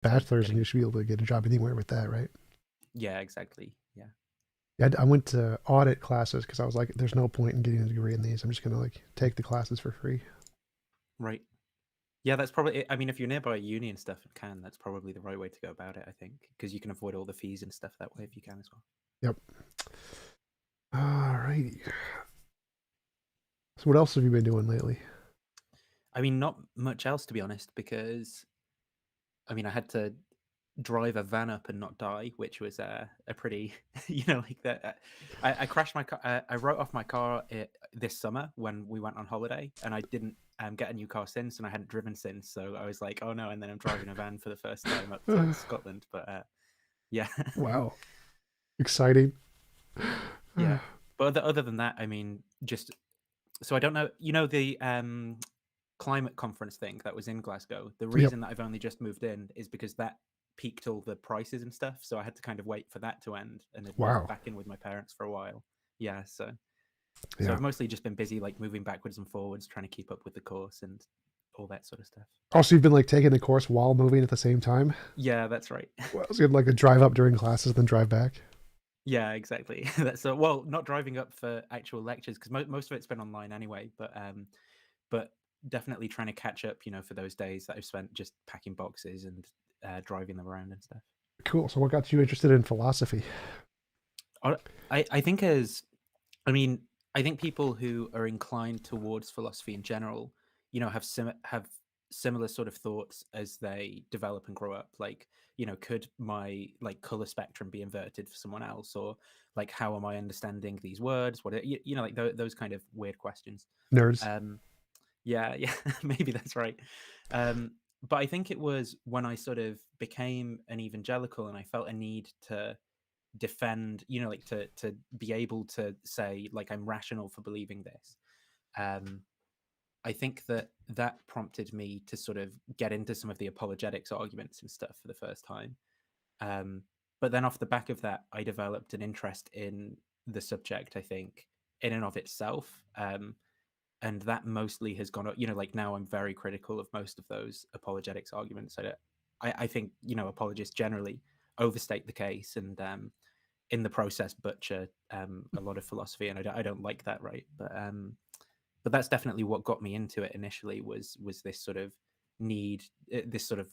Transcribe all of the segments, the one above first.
bachelor's and getting, you should be able to get a job anywhere with that, right? yeah, exactly. Yeah. Yeah, I went to audit classes because I was like, there's no point in getting a degree in these. I'm just gonna like take the classes for free. Right. Yeah, that's probably it. I mean, if you're nearby a uni and stuff and can, that's probably the right way to go about it, I think, because you can avoid all the fees and stuff that way if you can as well. Yep. All righty. So what else have you been doing lately? I mean, not much else, to be honest, because I mean, I had to drive a van up and not die, which was a pretty, like that. I crashed my car. I wrote off my car this summer when we went on holiday, and I didn't get a new car since, and I hadn't driven since. So I was like, oh no! And then I'm driving a van for the first time up to Scotland. But yeah, Wow. Exciting. yeah. But other than that, I mean, just so I don't know. The climate conference thing that was in Glasgow. The Yep. reason that I've only just moved in is because that peaked all the prices and stuff. So I had to kind of wait for that to end and then move Wow. back in with my parents for a while. Yeah, so Yeah. I've mostly just been busy like moving backwards and forwards, trying to keep up with the course and all that sort of stuff. Also, you've been like taking the course while moving at the same time. Yeah, that's right. Well, so you had like a drive up during classes, then drive back. Yeah, exactly. That's well, not driving up for actual lectures because most of it's been online anyway. But definitely trying to catch up, for those days that I've spent just packing boxes and driving them around and stuff. Cool. So what got you interested in philosophy? I think I mean, I think people who are inclined towards philosophy in general, have similar sort of thoughts as they develop and grow up. Like, could my like color spectrum be inverted for someone else, or like how am I understanding these words? Like those kind of weird questions. Nerds. Um, yeah, yeah, maybe that's right. But I think it was when I sort of became an evangelical and I felt a need to defend, like to be able to say like I'm rational for believing this. Um, I think that prompted me to sort of get into some of the apologetics arguments and stuff for the first time. Um, but then off the back of that, I developed an interest in the subject, I think, in and of itself. And that mostly has gone up, like now I'm very critical of most of those apologetics arguments. I think, apologists generally overstate the case and in the process butcher a lot of philosophy, and I don't like that, right? But that's definitely what got me into it initially was this sort of need, this sort of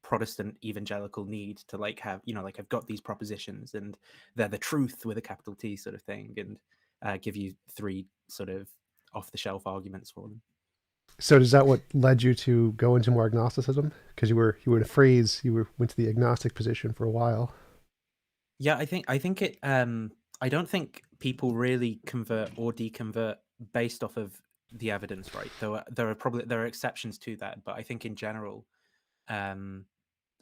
Protestant evangelical need to like have, like I've got these propositions and they're the truth with a capital T sort of thing, and give you three sort of off the shelf arguments for them. So is that what led you to go into more agnosticism? Because you were in a phrase went to the agnostic position for a while. Yeah, I think it I don't think people really convert or deconvert based off of the evidence, right? Though there are exceptions to that, but I think in general, um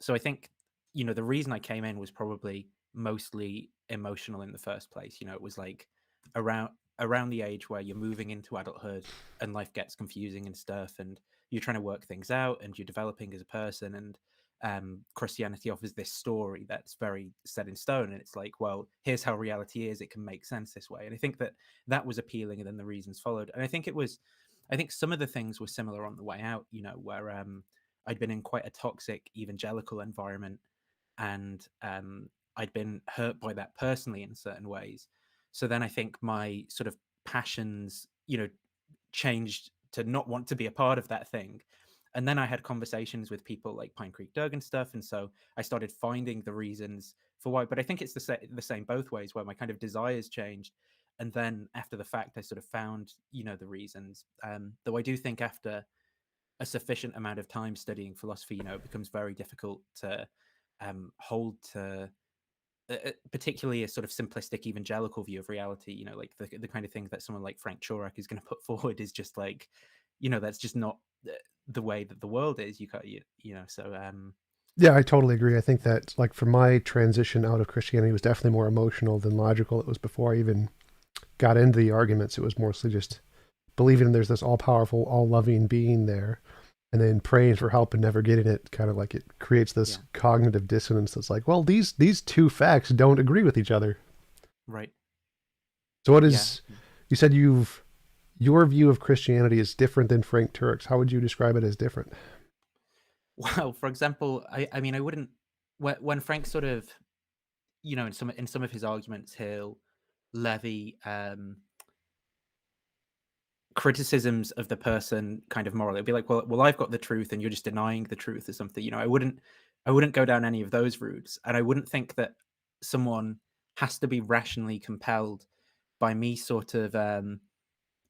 so I think, the reason I came in was probably mostly emotional in the first place. It was like around around the age where you're moving into adulthood and life gets confusing and stuff, and you're trying to work things out and you're developing as a person, and Christianity offers this story that's very set in stone, and it's like, well, here's how reality is. It can make sense this way, and I think that was appealing, and then the reasons followed. And I think some of the things were similar on the way out. Where I'd been in quite a toxic evangelical environment, and I'd been hurt by that personally in certain ways. So then I think my sort of passions, changed to not want to be a part of that thing. And then I had conversations with people like Pine Creek Doug and stuff, and so I started finding the reasons for why. But I think it's the same both ways, where my kind of desires changed, and then after the fact, I sort of found, the reasons. Though I do think after a sufficient amount of time studying philosophy, it becomes very difficult to hold to particularly a sort of simplistic evangelical view of reality. Like the kind of thing that someone like Frank Chorek is going to put forward is just like, that's just not the way that the world is. So Yeah, I totally agree. I think that like for my transition out of Christianity was definitely more emotional than logical. It was before I even got into the arguments. It was mostly just believing there's this all powerful, all loving being there, and then praying for help and never getting it. Kind of like it creates this yeah, cognitive dissonance that's like, well, these two facts don't agree with each other. right, So what yeah. is you said your view of Christianity is different than Frank Turek's. How would you describe it as different? Well, for example, I mean, I wouldn't when Frank sort of, in some of his arguments, he'll levy criticisms of the person kind of morally. It'd be like, well, I've got the truth, and you're just denying the truth or something. I wouldn't go down any of those routes, and I wouldn't think that someone has to be rationally compelled by me sort of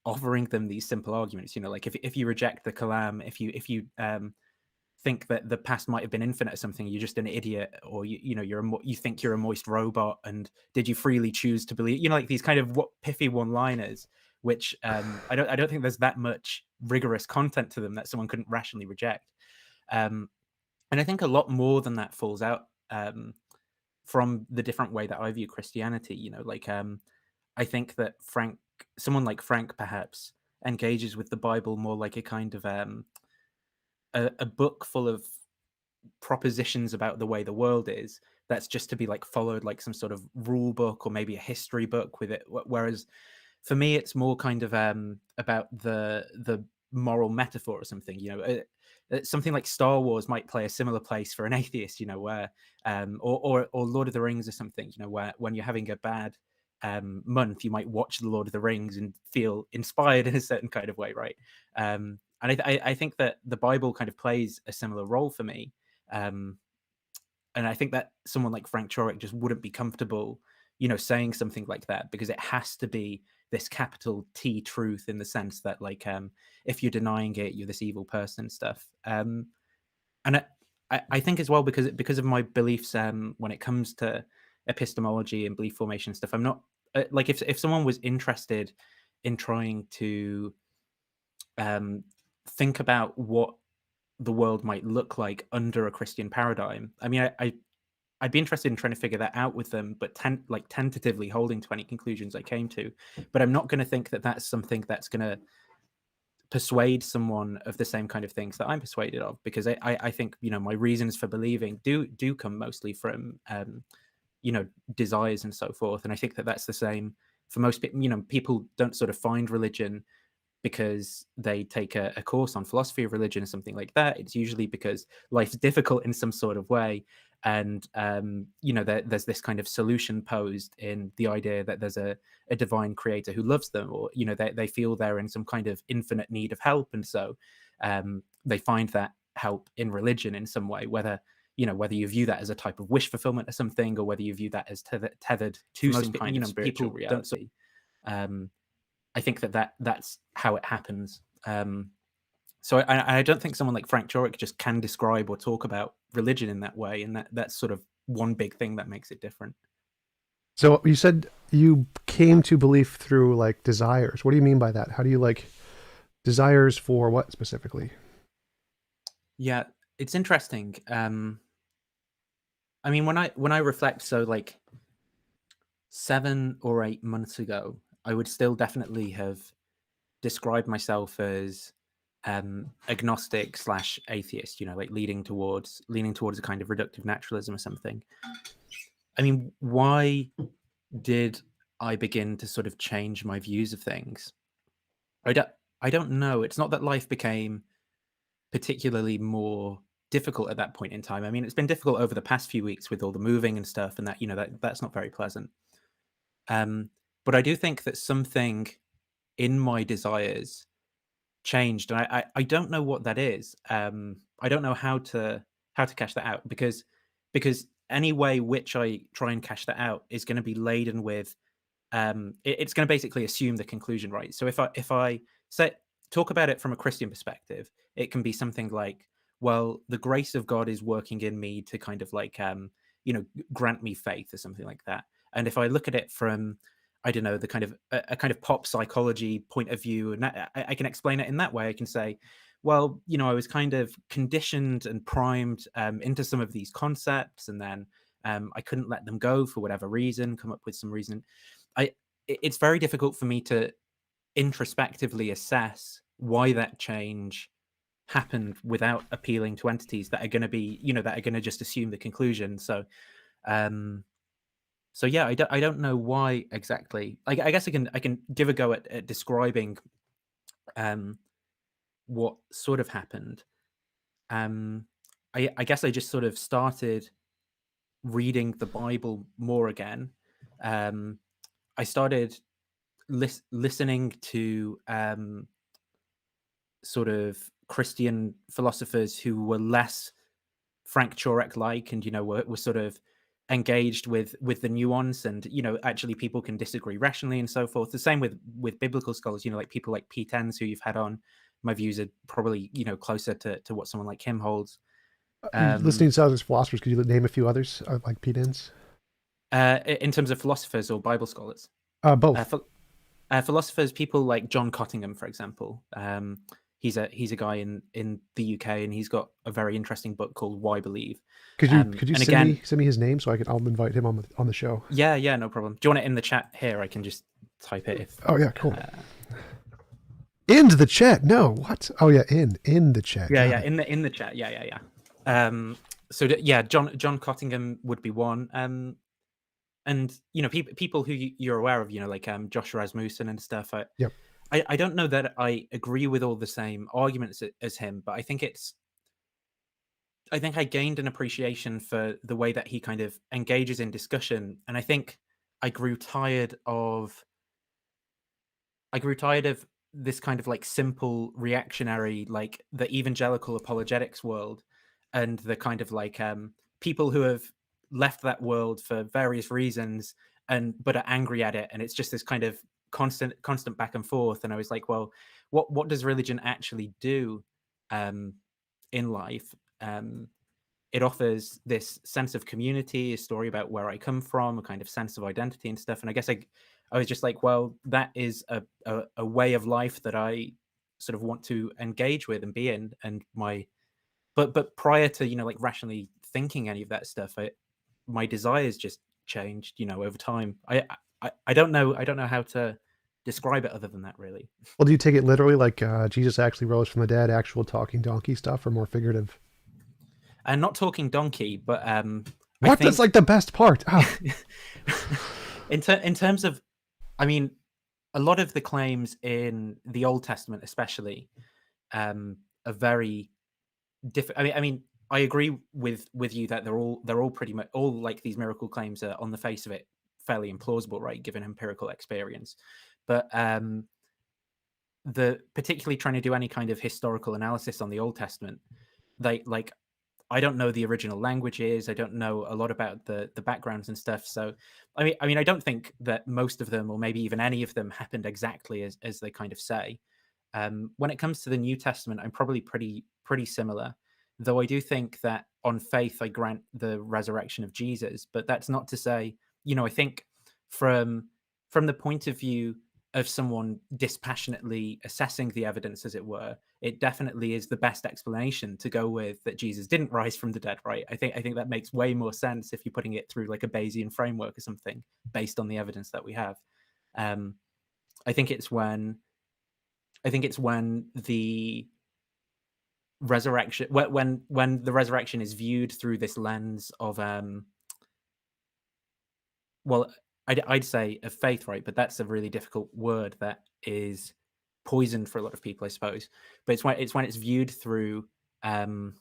offering them these simple arguments. Like if you reject the kalam, if you think that the past might have been infinite or something, you're just an idiot, or you think you're a moist robot, and did you freely choose to believe? Like these kind of pithy one-liners, which I don't think there's that much rigorous content to them that someone couldn't rationally reject. Um, and I think a lot more than that falls out from the different way that I view Christianity. I think that someone like Frank, perhaps engages with the Bible more like a kind of a book full of propositions about the way the world is, that's just to be like followed, like some sort of rule book or maybe a history book with it. Whereas for me, it's more kind of about the moral metaphor or something. Something like Star Wars might play a similar place for an atheist. Where or Lord of the Rings or something. Where when you're having a bad month, you might watch the Lord of the Rings and feel inspired in a certain kind of way, right? And I think that the Bible kind of plays a similar role for me. Um, and I think that someone like Frank Chorek just wouldn't be comfortable, saying something like that, because it has to be this capital T truth, in the sense that, like, if you're denying it, you're this evil person stuff. And I think as well, because of my beliefs when it comes to epistemology and belief formation stuff, I'm not like, if someone was interested in trying to um, think about what the world might look like under a Christian paradigm. I mean, I'd be interested in trying to figure that out with them, but tentatively holding to any conclusions I came to. But I'm not going to think that that's something that's going to persuade someone of the same kind of things that I'm persuaded of, because I think, my reasons for believing do come mostly from desires and so forth. And I think that that's the same for most people. People don't sort of find religion because they take a course on philosophy of religion or something like that. It's usually because life's difficult in some sort of way. And, there's this kind of solution posed in the idea that there's a divine creator who loves them, or, they feel they're in some kind of infinite need of help. And so they find that help in religion in some way, whether you view that as a type of wish fulfillment or something, or whether you view that as tethered to some kind of spiritual reality. I think that's how it happens. So I don't think someone like Frank Jurek just can describe or talk about religion in that way, and that's sort of one big thing that makes it different. So you said you came to belief through like desires. What do you mean by that? How do you like desires for what specifically? Yeah, it's interesting. I mean, when I reflect, so like 7 or 8 months ago, I would still definitely have described myself as agnostic slash atheist, like leaning towards a kind of reductive naturalism or something. I mean, why did I begin to sort of change my views of things? I don't know. It's not that life became particularly more difficult at that point in time. I mean, it's been difficult over the past few weeks with all the moving and stuff, and that's not very pleasant. Um, but I do think that something in my desires changed, and I don't know what that is. I don't know how to cash that out, because any way which I try and cash that out is going to be laden with it's going to basically assume the conclusion, right? So if I say talk about it from a Christian perspective, it can be something like, well, the grace of God is working in me to kind of like grant me faith or something like that. And if I look at it from, I don't know, the kind of a kind of pop psychology point of view, and I can explain it in that way. I can say, well, I was kind of conditioned and primed into some of these concepts, and then I couldn't let them go for whatever reason, come up with some reason. It's very difficult for me to introspectively assess why that change happened without appealing to entities that are going to be, that are going to just assume the conclusion. Um, so yeah, I don't know why exactly. I guess I can give a go at describing um, what sort of happened. Um, I guess I just sort of started reading the Bible more again. Um, I started listening to sort of Christian philosophers who were less Frank Turek like, and were sort of engaged with the nuance, and actually people can disagree rationally and so forth. The same with biblical scholars, like people like Pete Enns, who you've had on. My views are probably closer to what someone like him holds. You're listening to other philosophers. Could you name a few others like Pete Enns? In terms of philosophers or Bible scholars, Both. philosophers, people like John Cottingham, for example. He's a guy in the UK, and he's got a very interesting book called Why Believe. Could you And send me his name so I'll invite him on the show? Yeah, no problem. Do you want it in the chat here? I can just type it. Oh yeah, cool. Into the chat. No, what? Oh yeah, in the chat. Yeah, in the chat. Yeah. So John Cottingham would be one. And people who you're aware of, like Joshua Rasmussen and stuff. Yep. I don't know that I agree with all the same arguments as him, but I think I gained an appreciation for the way that he kind of engages in discussion, and I think I grew tired of this kind of like simple reactionary, like the evangelical apologetics world, and the kind of like people who have left that world for various reasons but are angry at it, and it's just this kind of constant back and forth. And I was like, well, what does religion actually do in life? It offers this sense of community, a story about where I come from, a kind of sense of identity and stuff. And I guess I was just like, well, that is a way of life that I sort of want to engage with and be in. And but prior to like rationally thinking any of that stuff, my desires just changed over time. I don't know how to describe it other than that, really. Well, do you take it literally, like Jesus actually rose from the dead, actual talking donkey stuff, or more figurative? And not talking donkey, but what? That's like the best part. Oh. in terms of, I mean, a lot of the claims in the Old Testament, especially, are very different. I mean, I agree with you that they're all pretty much all like these miracle claims are on the face of it fairly implausible, right, given empirical experience. But the particularly trying to do any kind of historical analysis on the Old Testament, I don't know the original languages. I don't know a lot about the backgrounds and stuff. So, I mean, I don't think that most of them, or maybe even any of them, happened exactly as they kind of say. When it comes to the New Testament, I'm probably pretty similar, though I do think that on faith I grant the resurrection of Jesus. But that's not to say, I think from the point of view of someone dispassionately assessing the evidence, as it were, it definitely is the best explanation to go with, that Jesus didn't rise from the dead, right? I think that makes way more sense if you're putting it through like a Bayesian framework or something based on the evidence that we have. I think it's when the resurrection, when the resurrection is viewed through this lens of well, I'd say of faith, right? But that's a really difficult word that is poison for a lot of people, I suppose. But it's when it's viewed through the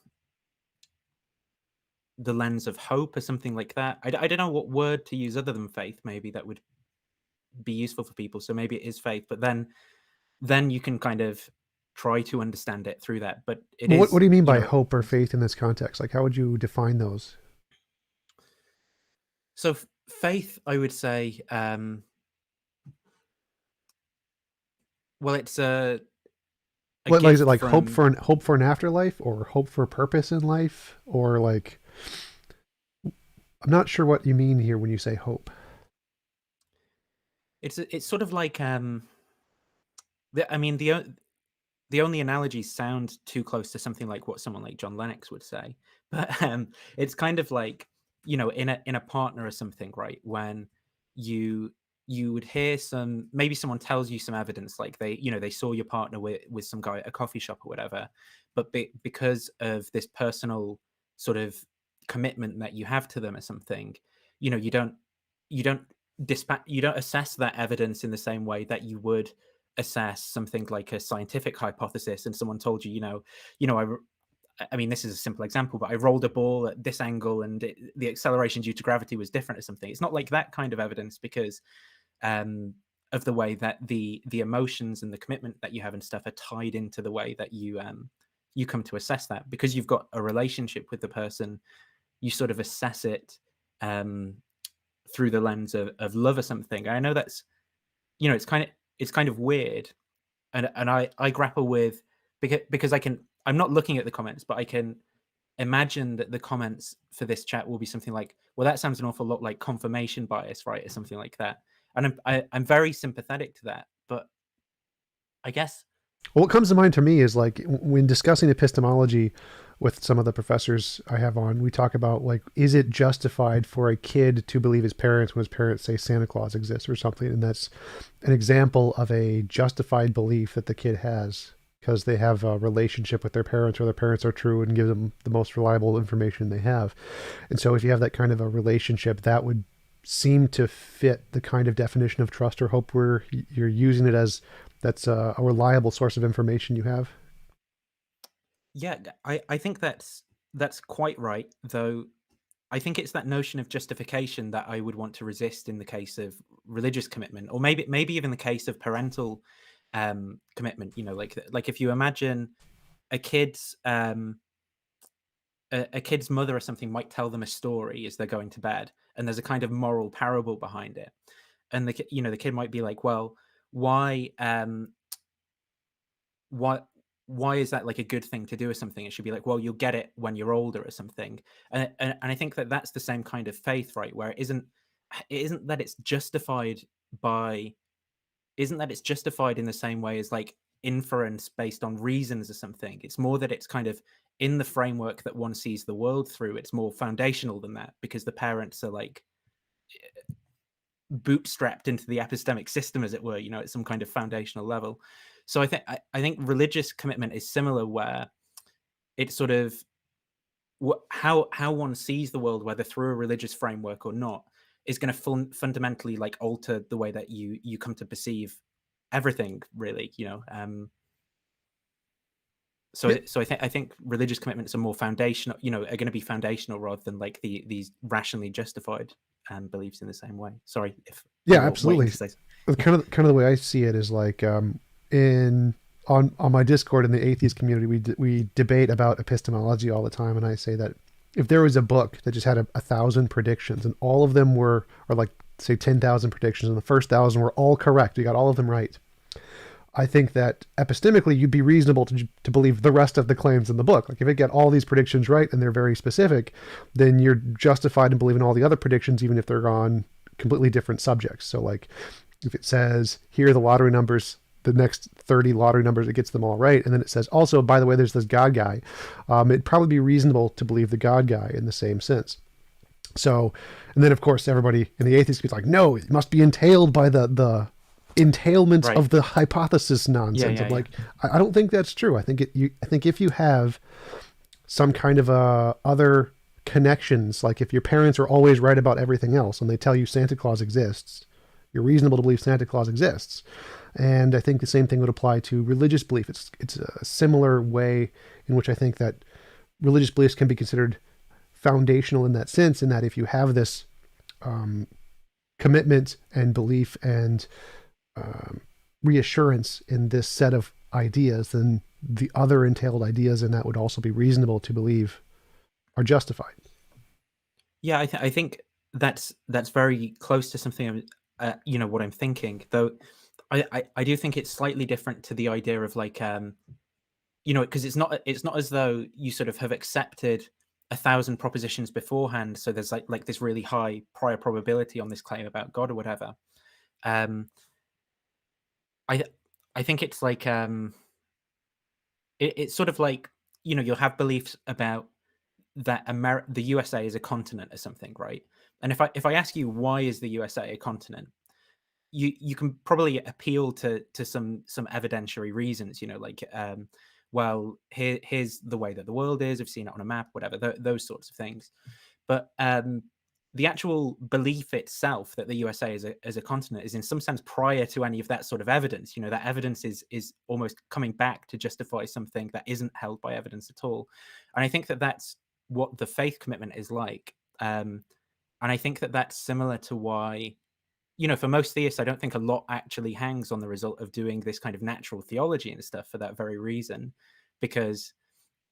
lens of hope or something like that. I don't know what word to use other than faith. Maybe that would be useful for people. So maybe it is faith. But then you can kind of try to understand it through that. But what do you mean by hope or faith in this context? Like, how would you define those? So faith, I would say, well, it's is it like hope for an afterlife, or hope for purpose in life, or like, I'm not sure what you mean here when you say hope. It's sort of like I mean, the only analogies sound too close to something like what someone like John Lennox would say, but it's kind of like, in a partner or something, right? When you would hear maybe someone tells you some evidence, like they saw your partner with some guy at a coffee shop or whatever, but because of this personal sort of commitment that you have to them or something, you don't assess that evidence in the same way that you would assess something like a scientific hypothesis. And someone told you, I mean, this is a simple example, but I rolled a ball at this angle and the acceleration due to gravity was different or something. It's not like that kind of evidence because um, of the way that the emotions and the commitment that you have and stuff are tied into the way that you come to assess that. Because you've got a relationship with the person, you sort of assess it um, through the lens of love or something. And I know that's, it's kind of weird, and I grapple with, because I'm not looking at the comments, but I can imagine that the comments for this chat will be something like, well, that sounds an awful lot like confirmation bias, right, or something like that. And I'm very sympathetic to that, but I guess. Well, what comes to mind to me is like when discussing epistemology with some of the professors I have on, we talk about like, is it justified for a kid to believe his parents when his parents say Santa Claus exists or something? And that's an example of a justified belief that the kid has because they have a relationship with their parents or their parents are true and give them the most reliable information they have. And so if you have that kind of a relationship, that would seem to fit the kind of definition of trust or hope where you're using it as that's a reliable source of information you have. Yeah, I think that's quite right, though. I think it's that notion of justification that I would want to resist in the case of religious commitment, or maybe even the case of parental commitment. Like if you imagine a kid's a kid's mother or something might tell them a story as they're going to bed, and there's a kind of moral parable behind it, and the kid might be like, well, why why why is that like a good thing to do or something? It should be like, well, you'll get it when you're older or something. And I think that that's the same kind of faith, right? Where it isn't that it's justified by isn't that it's justified in the same way as like inference based on reasons or something. It's more that it's kind of in the framework that one sees the world through. It's more foundational than that because the parents are like bootstrapped into the epistemic system, as it were, at some kind of foundational level. So I think religious commitment is similar, where it's sort of how one sees the world, whether through a religious framework or not, is going to fundamentally like alter the way that you come to perceive everything, really. Yeah, So I think religious commitments are more foundational, are going to be foundational rather than like these rationally justified beliefs in the same way. Sorry if you yeah, were waiting absolutely. to say. Yeah. Kind of the way I see it is like in on my Discord in the atheist community, we debate about epistemology all the time, and I say that if there was a book that just had a thousand predictions and all of them were, or like say 10,000 predictions, and the first thousand were all correct, you got all of them right. I think that epistemically, you'd be reasonable to believe the rest of the claims in the book. Like if it get all these predictions right and they're very specific, then you're justified in believing all the other predictions, even if they're on completely different subjects. So like if it says here are the lottery numbers, the next 30 lottery numbers, it gets them all right. And then it says also, by the way, there's this God guy. It'd probably be reasonable to believe the God guy in the same sense. So, and then of course everybody in the atheist gets like, no, it must be entailed by the entailments Right. of the hypothesis Yeah, nonsense. yeah, I'm yeah. like, I don't think that's true. I think if you have some kind of other connections, like if your parents are always right about everything else and they tell you Santa Claus exists, you're reasonable to believe Santa Claus exists. And I think the same thing would apply to religious belief. It's a similar way in which I think that religious beliefs can be considered foundational in that sense, in that if you have this um, commitment and belief and reassurance in this set of ideas, then the other entailed ideas in that would also be reasonable to believe are justified. Yeah, I think that's very close to something what I'm thinking. Though I do think it's slightly different to the idea of like because it's not as though you sort of have accepted 1,000 propositions beforehand, so there's like this really high prior probability on this claim about God or whatever. Um, I I think it's like it's sort of like you'll have beliefs about that the USA is a continent or something, right? And if I ask you why is the USA a continent, you can probably appeal to some evidentiary reasons, like well, here's the way that the world is. I've seen it on a map, whatever, those sorts of things. But the actual belief itself that the USA as a continent is in some sense prior to any of that sort of evidence. That evidence is almost coming back to justify something that isn't held by evidence at all. And I think that that's what the faith commitment is like. And I think that that's similar to why, for most theists, I don't think a lot actually hangs on the result of doing this kind of natural theology and stuff for that very reason, because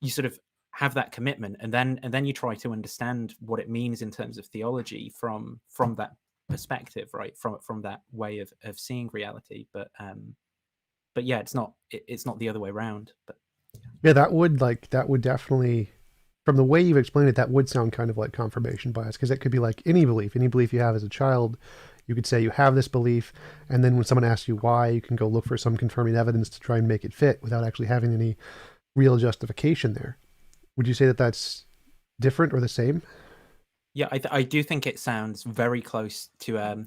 you sort of have that commitment, and then you try to understand what it means in terms of theology from that perspective, right? From that way of seeing reality. But yeah, it's not the other way around. But Yeah, that would definitely, from the way you've explained it, that would sound kind of like confirmation bias, because it could be like any belief you have as a child. You could say you have this belief, and then when someone asks you why, you can go look for some confirming evidence to try and make it fit without actually having any real justification there. Would you say that that's different or the same? yeah, I do think it sounds very close to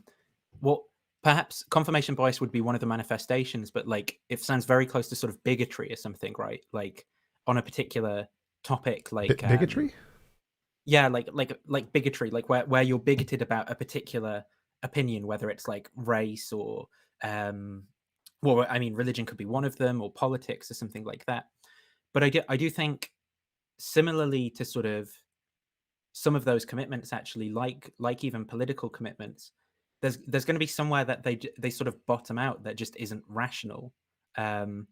what perhaps confirmation bias would be one of the manifestations, but like it sounds very close to sort of bigotry or something, right? Like on a particular topic, like Bigotry? yeah, like bigotry, like where you're bigoted about a particular opinion, whether it's like race or well, I mean, religion could be one of them, or politics or something like that. But I do think similarly to sort of some of those commitments, actually, like even political commitments, there's going to be somewhere that they sort of bottom out that just isn't rational. Um,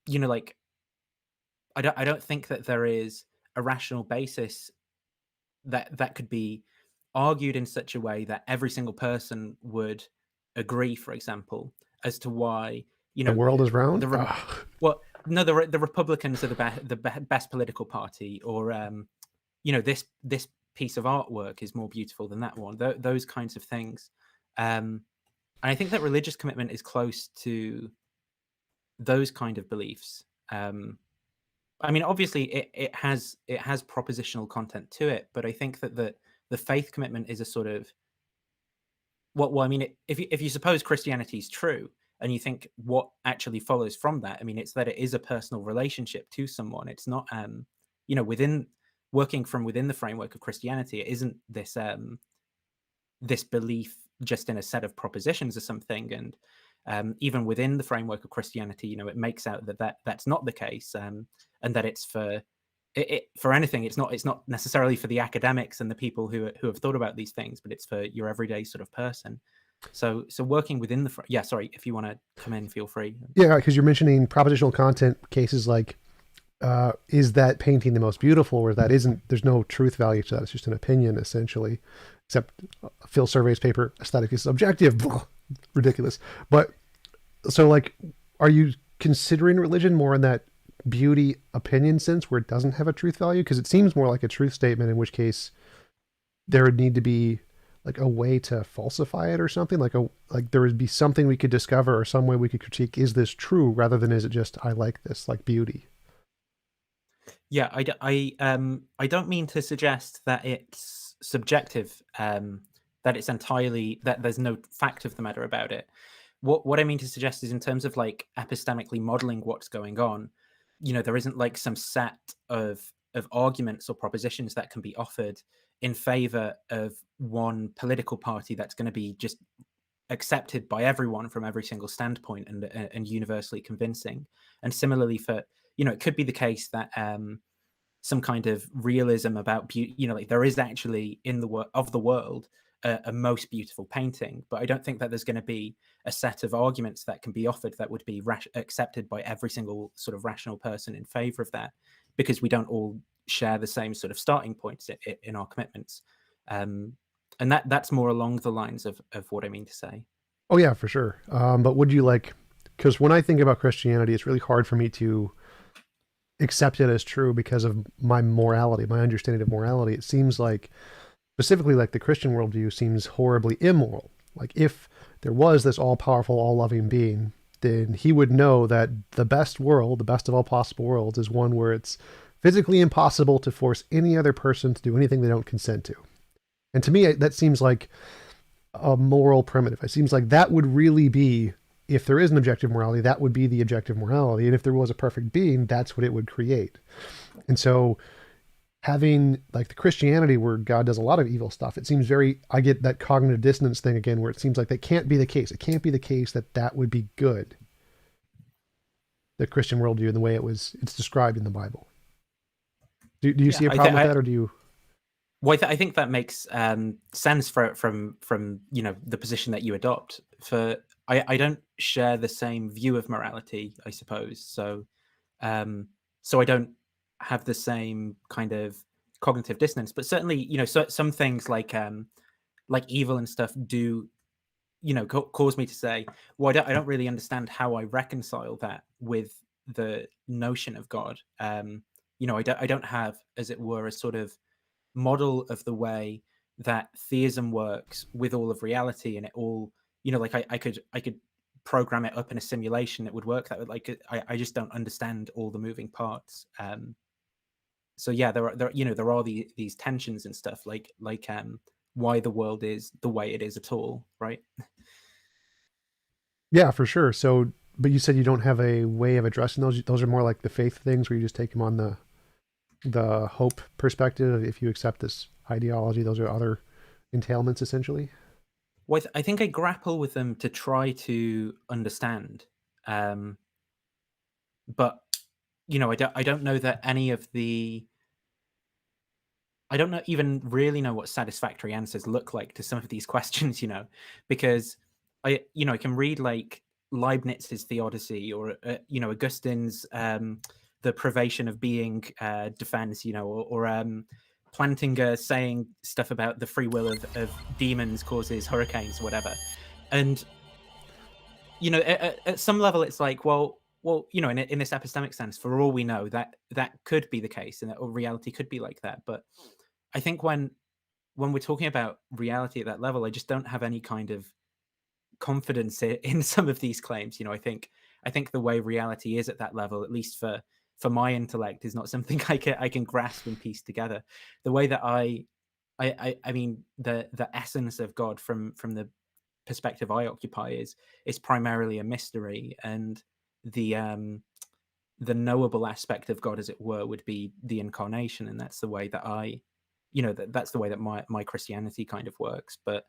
like I don't think that there is a rational basis that could be argued in such a way that every single person would agree, for example, as to why The world is round? the well, no, the Republicans are the best political party, or this piece of artwork is more beautiful than that one. Those kinds of things, and I think that religious commitment is close to those kind of beliefs. I mean, obviously, it has propositional content to it, but I think that the faith commitment is a sort of well, I mean, if you suppose Christianity is true, and you think what actually follows from that, I mean, it's that it is a personal relationship to someone. It's not, within working from within the framework of Christianity. It isn't this belief just in a set of propositions or something. And even within the framework of Christianity, it makes out that's not the case, and that it's for anything. It's not necessarily for the academics and the people who have thought about these things, but it's for your everyday sort of person. So working within the sorry, if you want to come in, feel free. Yeah, because you're mentioning propositional content cases like, is that painting the most beautiful, or that isn't? There's no truth value to that. It's just an opinion, essentially. Except Phil Survey's paper, aesthetic is subjective. Ridiculous. But so, like, are you considering religion more in that beauty opinion sense, where it doesn't have a truth value? Because it seems more like a truth statement, in which case there would need to be like a way to falsify it or something, like there would be something we could discover or some way we could critique, is this true, rather than is it just I like this, like beauty. Yeah, I don't mean to suggest that it's subjective, that it's entirely, that there's no fact of the matter about it. What I mean to suggest is, in terms of like epistemically modeling what's going on, there isn't like some set of arguments or propositions that can be offered in favor of one political party that's going to be just accepted by everyone from every single standpoint, and universally convincing. And similarly for, it could be the case that some kind of realism about beauty, like there is actually in the world a most beautiful painting, but I don't think that there's going to be a set of arguments that can be offered that would be accepted by every single sort of rational person in favor of that, because we don't all share the same sort of starting points in our commitments. And that's more along the lines of what I mean to say. Oh yeah, for sure. But would you like, because when I think about Christianity, it's really hard for me to accept it as true because of my morality, my understanding of morality. It seems like, specifically like the Christian worldview, seems horribly immoral. Like if there was this all-powerful, all-loving being, then he would know that the best world, the best of all possible worlds, is one where it's physically impossible to force any other person to do anything they don't consent to. And to me, that seems like a moral primitive. It seems like that would really be, if there is an objective morality, that would be the objective morality. And if there was a perfect being, that's what it would create. And so having like the Christianity where God does a lot of evil stuff, it seems very, I get that cognitive dissonance thing again, where it seems like that can't be the case. It can't be the case that that would be good, the Christian worldview in the way it's described in the Bible. Do you Yeah, see a problem with that, or do you? well, I think that makes sense from the position that you adopt. For I don't share the same view of morality, I suppose. So I don't have the same kind of cognitive dissonance. But certainly, some things like evil and stuff do cause me to say, well, I don't really understand how I reconcile that with the notion of God. I don't have, as it were, a sort of model of the way that theism works with all of reality, and it all, like I could program it up in a simulation, it would work that way. Like I just don't understand all the moving parts. So yeah, there are these tensions and stuff, like why the world is the way it is at all, right? Yeah, for sure. So, but you said you don't have a way of addressing those. Those are more like the faith things where you just take them on the hope perspective. If you accept this ideology, those are other entailments essentially. Well, I think I grapple with them to try to understand, um, but I don't know that any of the I don't know even really know what satisfactory answers look like to some of these questions, because I can read like Leibniz's Theodicy, or Augustine's the privation of being defense, or Plantinga saying stuff about the free will of demons causes hurricanes, whatever. And at some level, it's like, well, in this epistemic sense, for all we know, that could be the case, and that reality could be like that. But I think when we're talking about reality at that level, I just don't have any kind of confidence in some of these claims. I think the way reality is at that level, at least for my intellect, is not something I can grasp and piece together. The way that I mean, the essence of God from the perspective I occupy is primarily a mystery, and the knowable aspect of God, as it were, would be the incarnation, and that's the way that that's the way that my Christianity kind of works. But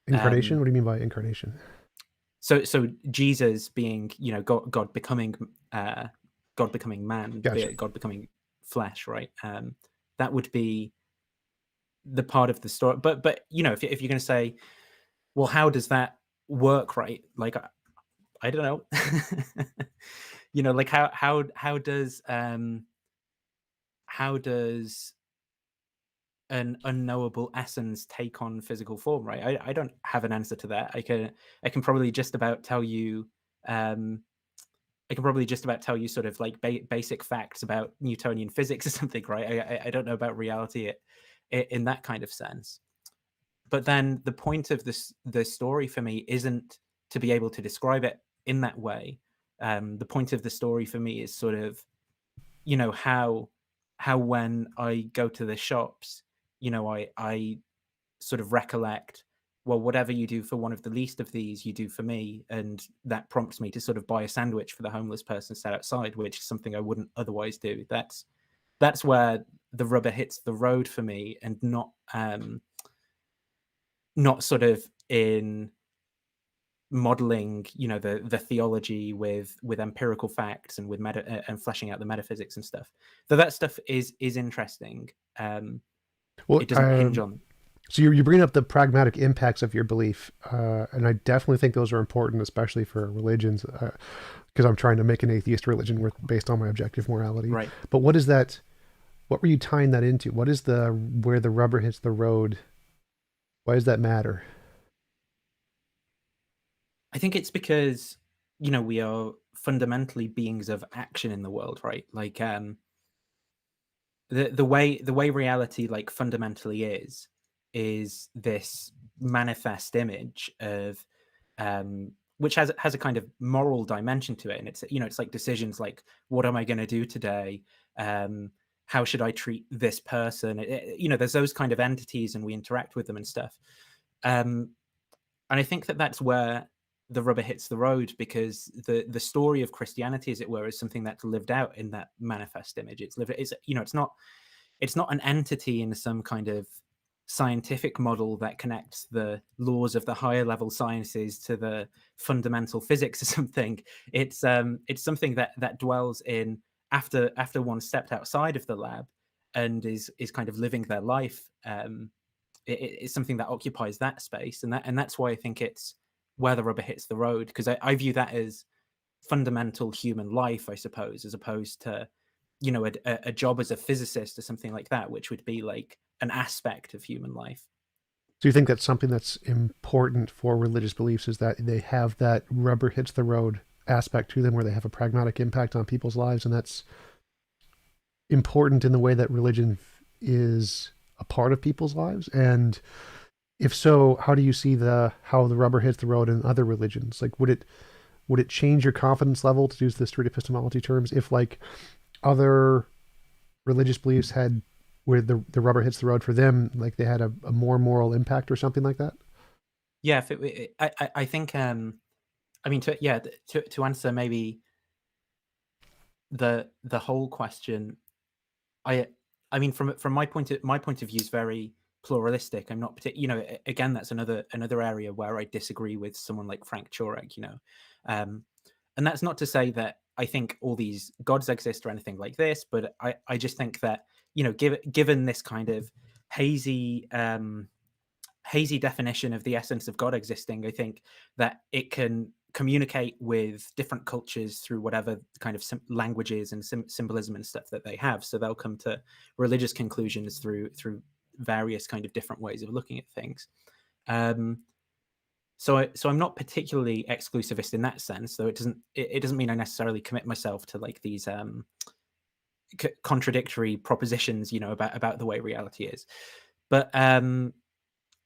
Incarnation? um, What do you mean by incarnation? so Jesus being God becoming man, Gotcha. God becoming flesh, right? That would be the part of the story. But if you're going to say, well, how does that work, right? Like I don't know. Like how does an unknowable essence take on physical form, right? I don't have an answer to that. I can probably just about tell you um sort of like basic facts about Newtonian physics or something, right? I don't know about reality in that kind of sense. But then the point of the story for me isn't to be able to describe it in that way. The point of the story for me is sort of how when I go to the shops, I sort of recollect, well, whatever you do for one of the least of these, you do for me, and that prompts me to sort of buy a sandwich for the homeless person sat outside, which is something I wouldn't otherwise do. That's where the rubber hits the road for me, and not sort of in modeling the theology with empirical facts and with and fleshing out the metaphysics and stuff. So that stuff is interesting. Well, It doesn't hinge on. so you bring up the pragmatic impacts of your belief, and I definitely think those are important, especially for religions, because I'm trying to make an atheist religion based on my objective morality. Right. But what is that? What were you tying that into? What is the where the rubber hits the road? Why does that matter? I think it's because we are fundamentally beings of action in the world, right? Like the way reality like fundamentally is this manifest image of which has a kind of moral dimension to it, and it's like decisions like, what am I going to do today, how should I treat this person, there's those kind of entities, and we interact with them and stuff. And I think that's where the rubber hits the road, because the story of Christianity, as it were, is something that's lived out in that manifest image. It's lived. It's not. it's not an entity in some kind of scientific model that connects the laws of the higher level sciences to the fundamental physics or something. It's something that dwells in after one stepped outside of the lab and is kind of living their life. It's something that occupies that space, and that's why I think it's where the rubber hits the road, because I view that as fundamental human life, I suppose, as opposed to a job as a physicist or something like that, which would be like an aspect of human life. Do you think that's something that's important for religious beliefs, is that they have that rubber hits the road aspect to them where they have a pragmatic impact on people's lives, and that's important in the way that religion is a part of people's lives? And if so, how do you see how the rubber hits the road in other religions? Like, would it change your confidence level, to use the street epistemology terms, if like other religious beliefs had, where the rubber hits the road for them, like they had a more moral impact or something like that? Yeah, if I think I mean to answer maybe the whole question, I I mean from my point of view is very pluralistic. I'm not again, that's another area where I disagree with someone like Frank Turek, um, and that's not to say that I think all these gods exist or anything like this, but I just think that given this kind of hazy hazy definition of the essence of God existing, I think that it can communicate with different cultures through whatever kind of languages and symbolism and stuff that they have. So they'll come to religious conclusions through various kind of different ways of looking at things. Um, so I'm not particularly exclusivist in that sense, though it doesn't mean I necessarily commit myself to like these contradictory propositions, about the way reality is. But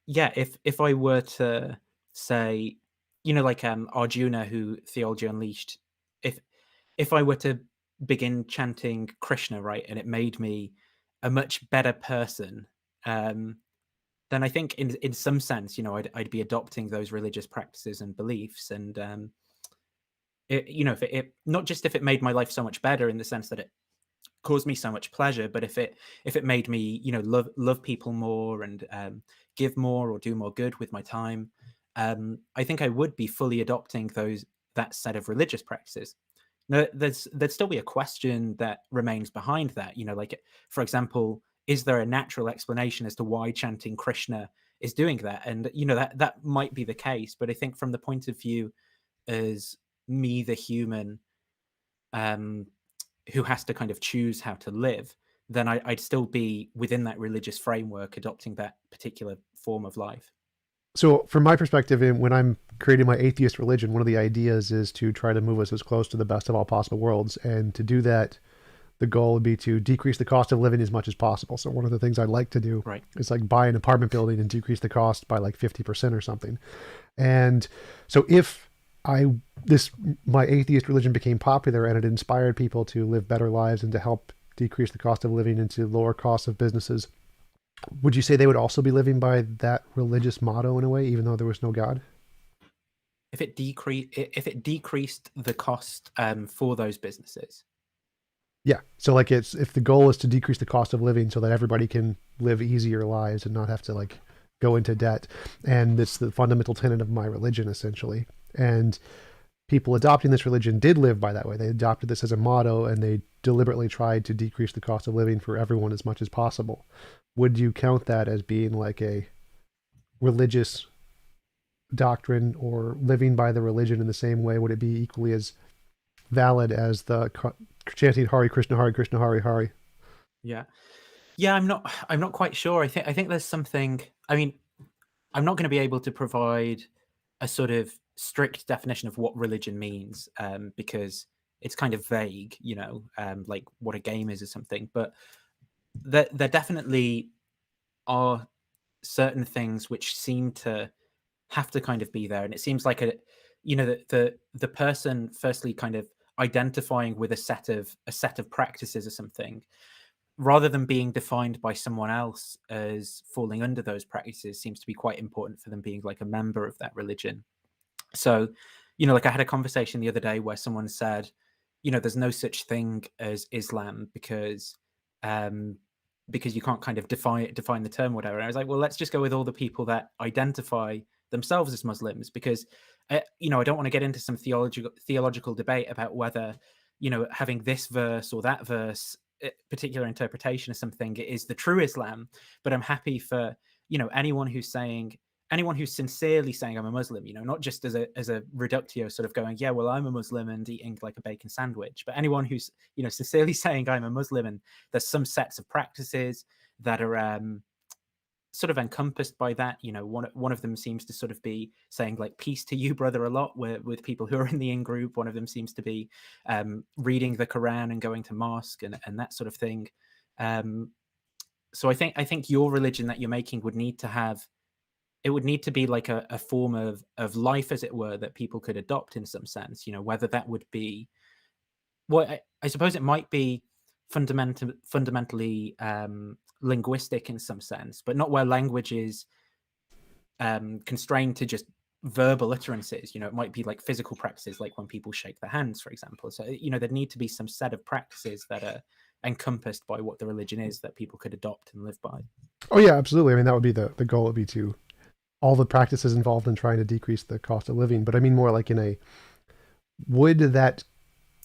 yeah, if I were to say, like Arjuna, who Theology Unleashed, if if I were to begin chanting Krishna, right, and it made me a much better person, um, then I think in some sense, I'd be adopting those religious practices and beliefs, and if it not just if it made my life so much better in the sense that it caused me so much pleasure, but if it made me love people more and give more or do more good with my time, I think I would be fully adopting that set of religious practices. Now, there'd still be a question that remains behind that. Like, for example, is there a natural explanation as to why chanting Krishna is doing that? And that might be the case, but I think from the point of view as me, the human, um, who has to kind of choose how to live, then I'd still be within that religious framework, adopting that particular form of life. So, from my perspective, when I'm creating my atheist religion, one of the ideas is to try to move us as close to the best of all possible worlds. And to do that, the goal would be to decrease the cost of living as much as possible. So, one of the things I'd like to do Right. is like buy an apartment building and decrease the cost by like 50% or something. And so, if my atheist religion became popular and it inspired people to live better lives and to help decrease the cost of living and to lower costs of businesses, would you say they would also be living by that religious motto in a way, even though there was no God? If it decreased the cost for those businesses. Yeah. So like, it's, if the goal is to decrease the cost of living so that everybody can live easier lives and not have to like go into debt, and it's the fundamental tenet of my religion essentially. And people adopting this religion did live by that way. They adopted this as a motto and they deliberately tried to decrease the cost of living for everyone as much as possible. Would you count that as being like a religious doctrine, or living by the religion in the same way? Would it be equally as valid as the chanting Hare Krishna, Hare Krishna, Hare Hare? Yeah. Yeah, I'm not quite sure. I think there's something. I mean, I'm not going to be able to provide a sort of strict definition of what religion means, because it's kind of vague, like what a game is or something. But there definitely are certain things which seem to have to kind of be there, and it seems like the person firstly kind of identifying with a set of practices or something, rather than being defined by someone else as falling under those practices, seems to be quite important for them being like a member of that religion. So, like I had a conversation the other day where someone said, there's no such thing as Islam because um, because you can't kind of define the term, whatever. And I was like, well, let's just go with all the people that identify themselves as Muslims, because I don't want to get into some theological debate about whether having this verse or that verse, particular interpretation of something is the true Islam. But I'm happy for anyone who's sincerely saying I'm a Muslim, not just as a reductio sort of going, yeah, well, I'm a Muslim and eating like a bacon sandwich, but anyone who's sincerely saying I'm a Muslim, and there's some sets of practices that are sort of encompassed by that. One of them seems to sort of be saying like peace to you, brother, a lot with people who are in the in-group. One of them seems to be reading the Quran and going to mosque and that sort of thing. So I think your religion that you're making would need to be like a form of life, as it were, that people could adopt in some sense. Whether that would be, well, I suppose it might be fundamentally linguistic in some sense, but not where language is constrained to just verbal utterances. It might be like physical practices, like when people shake their hands, for example. So there'd need to be some set of practices that are encompassed by what the religion is that people could adopt and live by. Oh yeah, absolutely. I mean, that would be the goal would be to all the practices involved in trying to decrease the cost of living. But I mean more like would that,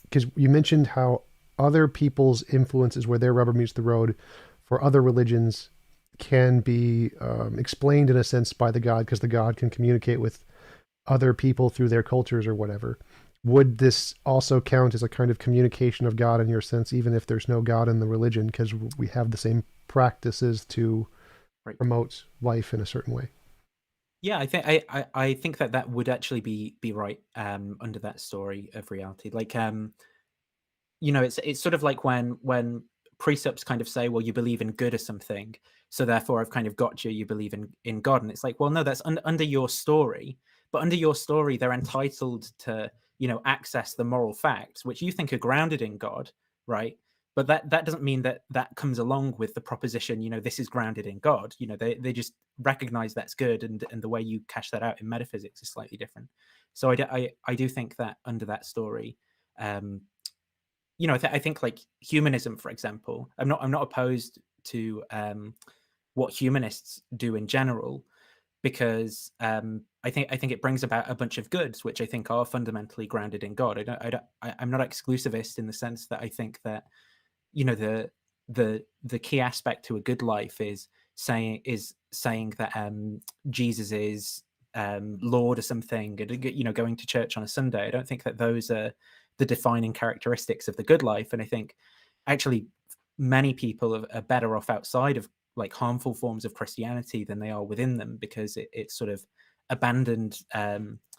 because you mentioned how other people's influences, where their rubber meets the road, for other religions can be explained in a sense by the God, because the God can communicate with other people through their cultures or whatever. Would this also count as a kind of communication of God in your sense, even if there's no God in the religion, because we have the same practices to promote life in a certain way? Yeah, I think that would actually be right under that story of reality. Like it's sort of like when precepts kind of say, well, you believe in good or something, so therefore I've kind of got you believe in God. And it's like, well, no, that's under your story, but under your story they're entitled to access the moral facts which you think are grounded in God, right? But that doesn't mean that comes along with the proposition, this is grounded in God. They just recognize that's good, and the way you cash that out in metaphysics is slightly different. So I do think that under that story, I think like humanism, for example, I'm not opposed to what humanists do in general, because I think it brings about a bunch of goods which I think are fundamentally grounded in God. I'm not exclusivist in the sense that I think that the key aspect to a good life is saying that Jesus is Lord or something, and going to church on a Sunday. I don't think that those are the defining characteristics of the good life. And I think actually many people are better off outside of like harmful forms of Christianity than they are within them, because it's sort of abandoned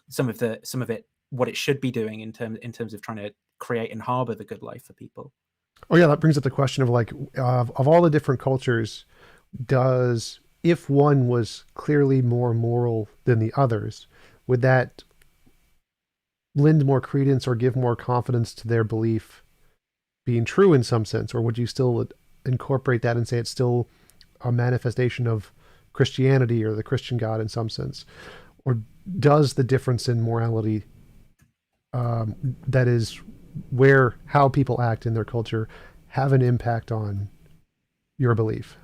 some of it, what it should be doing in terms of trying to create and harbor the good life for people. Oh yeah, that brings up the question of like of all the different cultures, if one was clearly more moral than the others, would that lend more credence or give more confidence to their belief being true in some sense, or would you still incorporate that and say it's still a manifestation of Christianity or the Christian God in some sense? Or does the difference in morality, that is how people act in their culture, have an impact on your belief?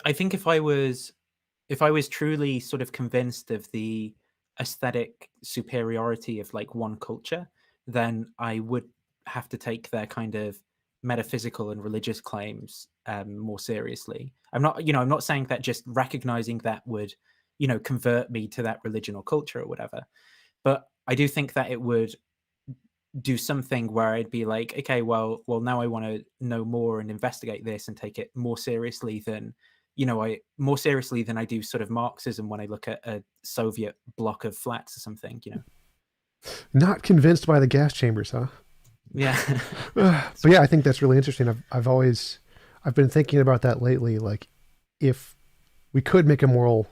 I think if I was truly sort of convinced of the aesthetic superiority of like one culture, then I would have to take their kind of metaphysical and religious claims more seriously. I'm not saying that just recognizing that would convert me to that religion or culture or whatever, but I do think that it would do something where I'd be like, okay, well now I want to know more and investigate this and take it more seriously than more seriously than I do sort of Marxism when I look at a Soviet block of flats or something. Not convinced by the gas chambers, huh? Yeah. But yeah, I think that's really interesting. I've been thinking about that lately. Like, if we could make a moral,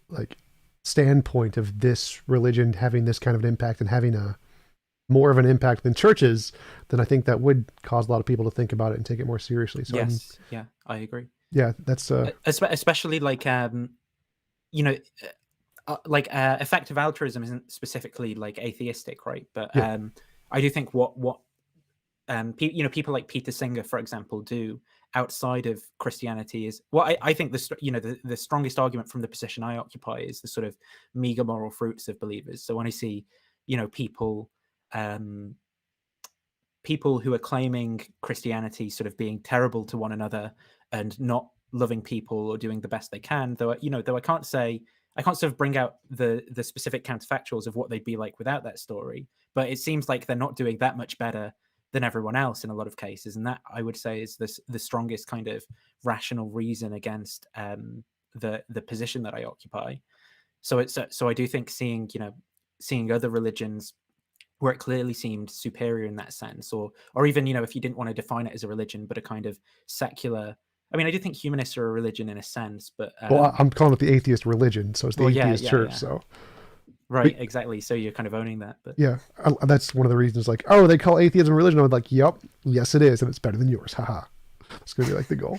like, standpoint of this religion having this kind of an impact and having a more of an impact than churches, then I think that would cause a lot of people to think about it and take it more seriously. So yes, yeah, I agree. Yeah, that's especially like effective altruism isn't specifically like atheistic, right? But yeah. I do think what people like Peter Singer, for example, do outside of Christianity is, well, I think the strongest argument from the position I occupy is the sort of meager moral fruits of believers. So when I see, people people who are claiming Christianity sort of being terrible to one another and not loving people or doing the best they can, though I can't sort of bring out the specific counterfactuals of what they'd be like without that story, but it seems like they're not doing that much better than everyone else in a lot of cases, and that, I would say, is the strongest kind of rational reason against the position that I occupy. So I do think seeing other religions where it clearly seemed superior in that sense, or even, if you didn't want to define it as a religion, but a kind of secular. I mean, I do think humanists are a religion in a sense, but Well, I'm calling it the atheist religion, so it's the well, yeah, atheist yeah, church. yeah, So, right, but exactly. So you're kind of owning that, but yeah, that's one of the reasons. Like, oh, they call atheism religion. I'm like, yep, yes, it is, and it's better than yours. Haha. It's gonna be like the goal.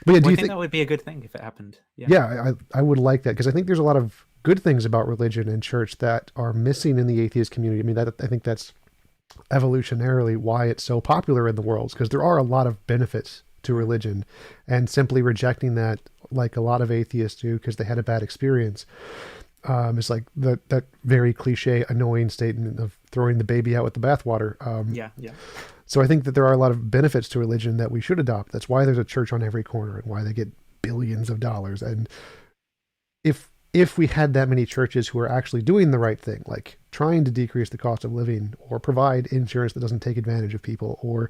But yeah, do well, I you think think? that would be a good thing if it happened. Yeah. Yeah, I would like that because I think there's a lot of good things about religion and church that are missing in the atheist community. I mean, I think that's evolutionarily why it's so popular in the world, because there are a lot of benefits to religion, and simply rejecting that, like a lot of atheists do because they had a bad experience, is like that very cliche, annoying statement of throwing the baby out with the bathwater. Yeah, yeah. So I think that there are a lot of benefits to religion that we should adopt. That's why there's a church on every corner and why they get billions of dollars. And if we had that many churches who are actually doing the right thing, like trying to decrease the cost of living, or provide insurance that doesn't take advantage of people, or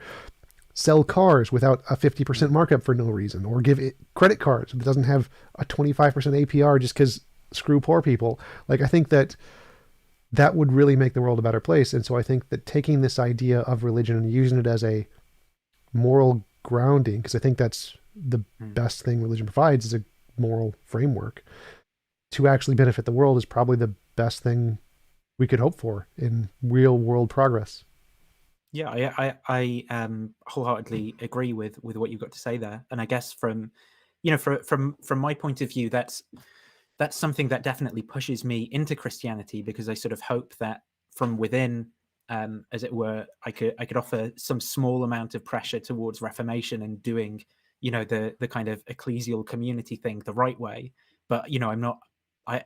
sell cars without a 50% markup for no reason, or give it credit cards that doesn't have a 25% APR just because screw poor people. Like, I think that would really make the world a better place. And so I think that taking this idea of religion and using it as a moral grounding, because I think that's the best thing religion provides, is a moral framework to actually benefit the world, is probably the best thing we could hope for in real world progress. Yeah, I wholeheartedly agree with what you've got to say there, and I guess from from my point of view, that's something that definitely pushes me into Christianity, because I sort of hope that from within, as it were, I could offer some small amount of pressure towards reformation and doing the kind of ecclesial community thing the right way. But I'm not. I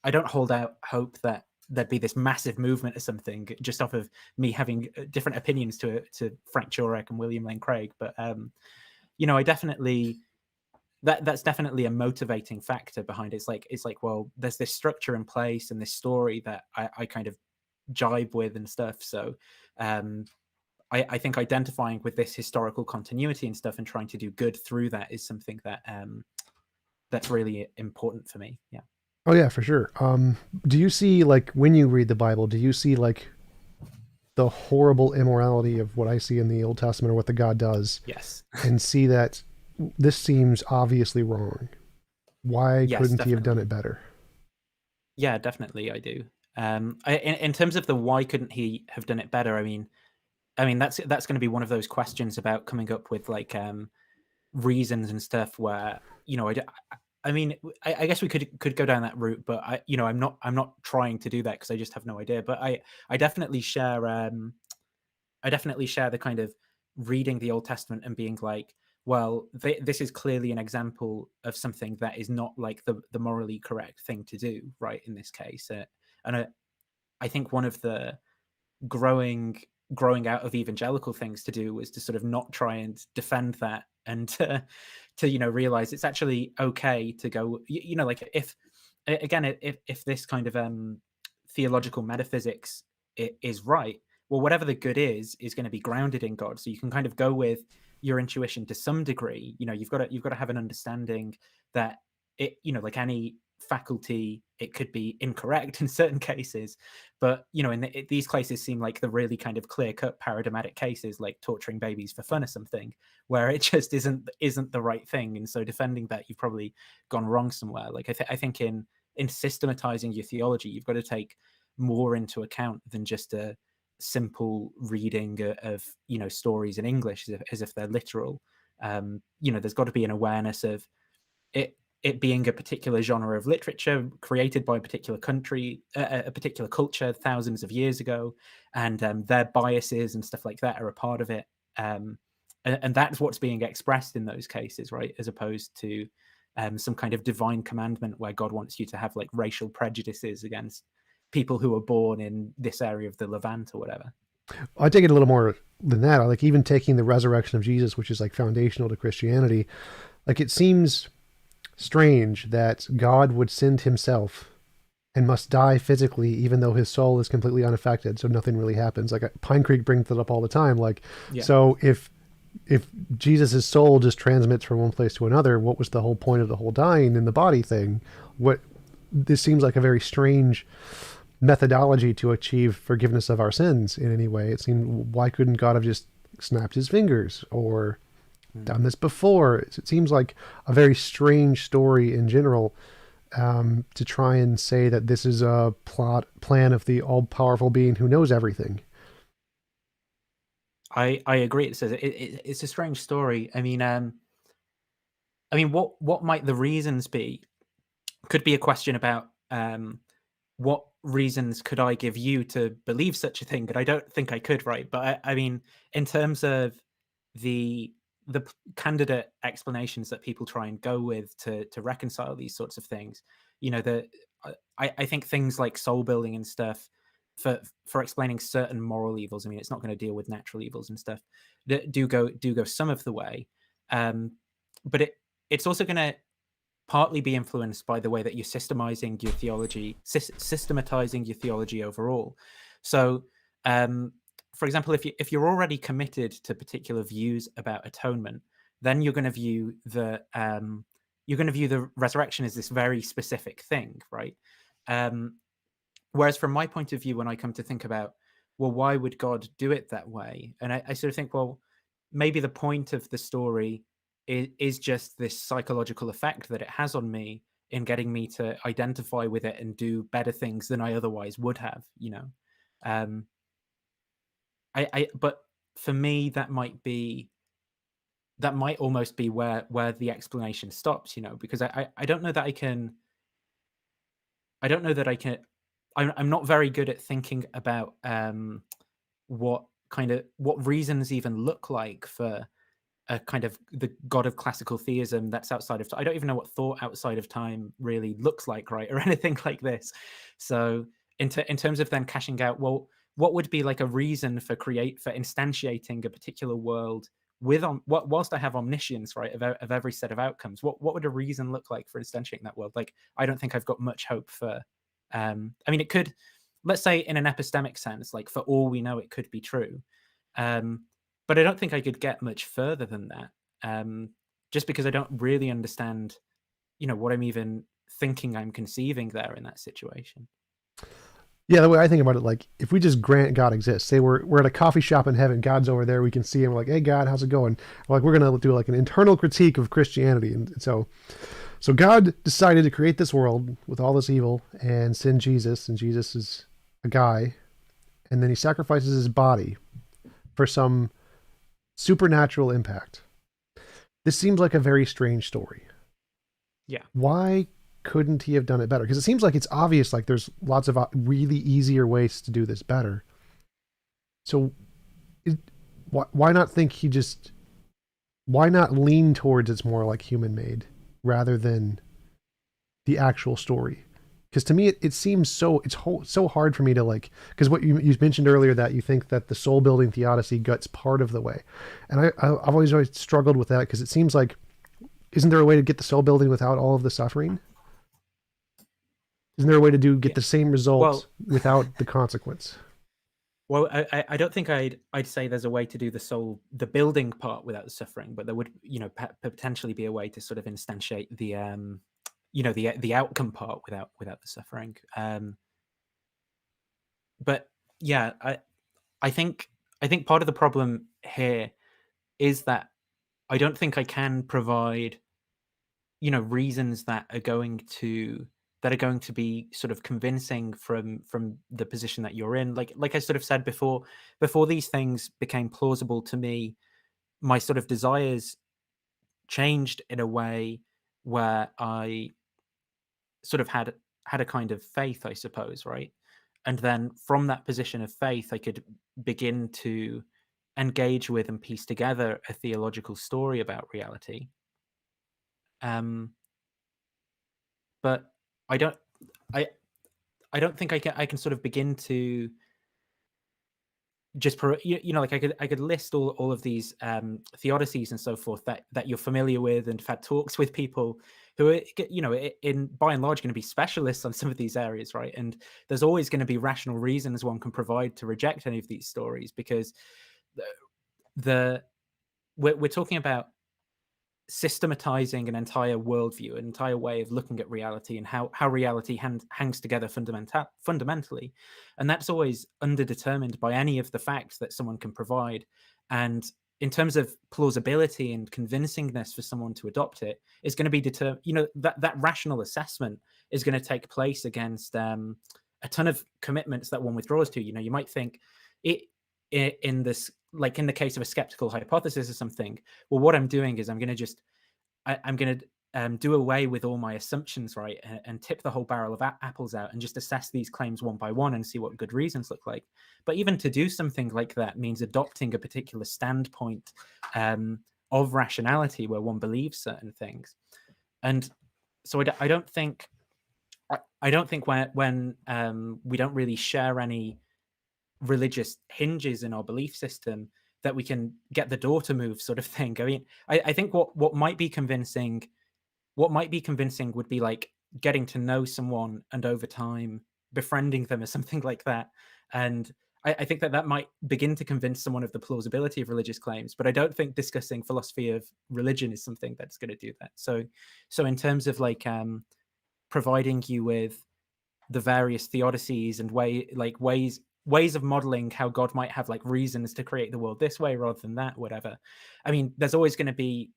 I don't hold out hope that there'd be this massive movement or something just off of me having different opinions to Frank Turek and William Lane Craig. But I definitely that's definitely a motivating factor behind it. It's like, well, there's this structure in place and this story that I kind of jibe with and stuff. So I think identifying with this historical continuity and stuff and trying to do good through that is something that that's really important for me. Yeah. Oh yeah, for sure. Do you see, like, when you read the Bible, do you see like the horrible immorality of what I see in the Old Testament, or what the God does, Yes. and see that this seems obviously wrong? Why Yes, couldn't he have done definitely. it better? Yeah, definitely, I do. In terms of the why couldn't he have done it better? I mean that's going to be one of those questions about coming up with like reasons and stuff where I mean, I guess we could go down that route, but I'm not trying to do that because I just have no idea. But I definitely share the kind of reading the Old Testament and being like, well, this is clearly an example of something that is not like the morally correct thing to do, right? In this case, and I think one of the growing out of evangelical things to do was to sort of not try and defend that, and to realize it's actually okay to go, like, if again, if this kind of theological metaphysics is right, well, whatever the good is going to be grounded in God, so you can kind of go with your intuition to some degree. You've got to have an understanding that like any faculty, it could be incorrect in certain cases, but these cases seem like the really kind of clear-cut paradigmatic cases, like torturing babies for fun or something, where it just isn't the right thing, and so defending that, you've probably gone wrong somewhere. Like I think in systematizing your theology, you've got to take more into account than just a simple reading of stories in English as if they're literal. There's got to be an awareness of it. it being a particular genre of literature created by a particular country, a particular culture thousands of years ago, and their biases and stuff like that are a part of it. And that's what's being expressed in those cases, right? As opposed to some kind of divine commandment where God wants you to have like racial prejudices against people who are born in this area of the Levant or whatever. I take it a little more than that. I like even taking the resurrection of Jesus, which is like foundational to Christianity. Like it seems strange that God would send himself and must die physically, even though his soul is completely unaffected, so nothing really happens. Like Pine Creek brings it up all the time. Like, Yeah. so if Jesus' soul just transmits from one place to another, what was the whole point of the whole dying in the body thing? What this seems like a very strange methodology to achieve forgiveness of our sins in any way. It seemed, why couldn't God have just snapped his fingers or done this before? It seems like a very strange story in general, to try and say that this is a plan of the all-powerful being who knows everything. I agree. It's a strange story. I mean, what might the reasons be? Could be a question about what reasons could I give you to believe such a thing? And I don't think I could, right? But I mean, in terms of the candidate explanations that people try and go with to reconcile these sorts of things, you know, I think things like soul building and stuff for explaining certain moral evils. I mean, it's not going to deal with natural evils and stuff. Do go some of the way, but it's also going to partly be influenced by the way that you're systematizing your theology overall. So, for example, if you're already committed to particular views about atonement, then you're going to view the resurrection as this very specific thing, right? Whereas from my point of view, when I come to think about, well, why would God do it that way? And I sort of think, well, maybe the point of the story is just this psychological effect that it has on me in getting me to identify with it and do better things than I otherwise would have, you know. But for me, that might almost be where the explanation stops, you know, because I don't know that I can. I don't know that I can. I'm not very good at thinking about what reasons even look like for a kind of the god of classical theism that's outside of. I don't even know what thought outside of time really looks like, right, or anything like this. So in terms of then cashing out, well, what would be like a reason for instantiating a particular world with whilst I have omniscience, right, of every set of outcomes? What would a reason look like for instantiating that world? Like, I don't think I've got much hope for. I mean, it could, let's say, in an epistemic sense, like for all we know, it could be true. But I don't think I could get much further than that, just because I don't really understand, you know, what I'm even thinking I'm conceiving there in that situation. Yeah, the way I think about it, like if we just grant God exists, say we're at a coffee shop in heaven, God's over there, we can see him. We're like, hey God, how's it going? We're gonna do like an internal critique of Christianity, and so God decided to create this world with all this evil and send Jesus, and Jesus is a guy, and then he sacrifices his body for some supernatural impact. This seems like a very strange story. Yeah. Why couldn't he have done it better? Because it seems like it's obvious, like there's lots of really easier ways to do this better. So why not think why not lean towards it's more like human made rather than the actual story? Because to me, it seems so hard for me to like, because what you mentioned earlier, that you think that the soul building theodicy guts part of the way. And I've always struggled with that, because it seems like, isn't there a way to get the soul building without all of the suffering? Isn't there a way to get the same results without the consequence? Well, I don't think I'd say there's a way to do the building part without the suffering, but there would, you know, potentially be a way to sort of instantiate the you know, the outcome part without the suffering. But yeah, I think part of the problem here is that I don't think I can provide, you know, reasons that are going to be sort of convincing from the position that you're in. Like I sort of said before these things became plausible to me, my sort of desires changed in a way where I sort of had a kind of faith, I suppose, right? And then from that position of faith, I could begin to engage with and piece together a theological story about reality. Um, but I don't, I, I don't think I can sort of begin to just like I could list all of these theodicies and so forth that you're familiar with, and have had talks with people who are in by and large going to be specialists on some of these areas, right? And there's always going to be rational reasons one can provide to reject any of these stories, because the, the we're talking about systematizing an entire worldview, an entire way of looking at reality, and how reality hangs together fundamentally. And that's always underdetermined by any of the facts that someone can provide. And in terms of plausibility and convincingness for someone to adopt it, is going to be determined, that rational assessment is going to take place against a ton of commitments that one withdraws to. You might think it in this, like in the case of a skeptical hypothesis or something, well, what I'm doing is I'm going to do away with all my assumptions, right, and tip the whole barrel of apples out and just assess these claims one by one and see what good reasons look like. But even to do something like that means adopting a particular standpoint of rationality where one believes certain things. And so I don't think when we don't really share any religious hinges in our belief system, that we can get the door to move, sort of thing. I mean, I think what might be convincing would be like getting to know someone and over time befriending them or something like that. And I think that might begin to convince someone of the plausibility of religious claims. But I don't think discussing philosophy of religion is something that's going to do that. So in terms of like providing you with the various theodicies and ways of modeling how God might have like reasons to create the world this way rather than that, whatever. I mean, there's always going to be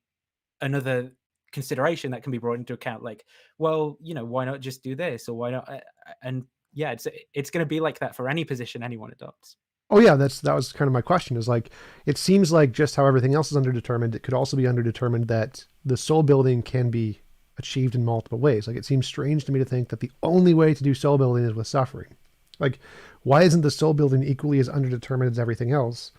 another consideration that can be brought into account, like, well, why not just do this, or why not? And yeah, it's going to be like that for any position anyone adopts. Oh yeah, that was kind of my question. Is like, it seems like just how everything else is underdetermined, it could also be underdetermined that the soul building can be achieved in multiple ways. Like, it seems strange to me to think that the only way to do soul building is with suffering. Like, why isn't the soul building equally as underdetermined as everything else,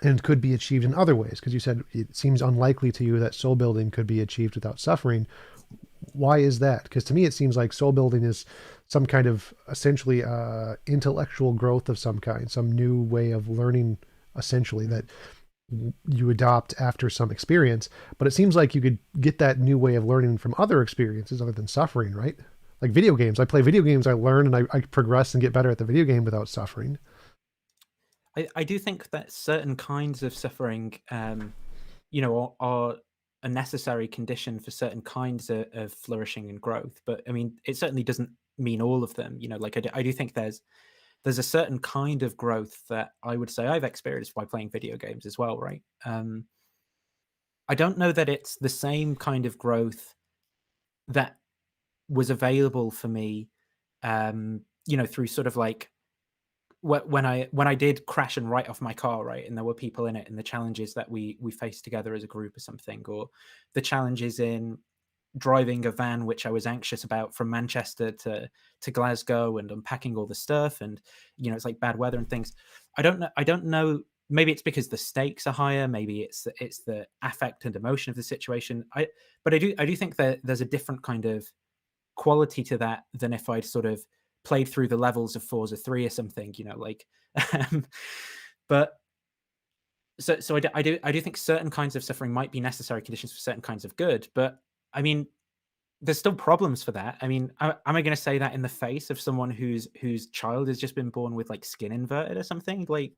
and could be achieved in other ways? Because you said it seems unlikely to you that soul building could be achieved without suffering. Why is that? Because to me, it seems like soul building is some kind of essentially intellectual growth of some kind, some new way of learning, essentially, that you adopt after some experience. But it seems like you could get that new way of learning from other experiences other than suffering, right? Like video games. I play video games, I learn, and I progress and get better at the video game without suffering. I do think that certain kinds of suffering, are a necessary condition for certain kinds of flourishing and growth. But I mean, it certainly doesn't mean all of them. Like I do think there's a certain kind of growth that I would say I've experienced by playing video games as well, right? I don't know that it's the same kind of growth that was available for me, through sort of like when I did crash and write off my car, right, and there were people in it, and the challenges that we faced together as a group or something, or the challenges in driving a van which I was anxious about from Manchester to Glasgow and unpacking all the stuff, and it's like bad weather and things. I don't know. Maybe it's because the stakes are higher. Maybe it's the affect and emotion of the situation. But I do think that there's a different kind of quality to that than if I'd sort of played through the levels of Forza 3 or something, like. um, but so I do think certain kinds of suffering might be necessary conditions for certain kinds of good. But I mean, there's still problems for that. I mean, am I going to say that in the face of someone whose child has just been born with like skin inverted or something? Like,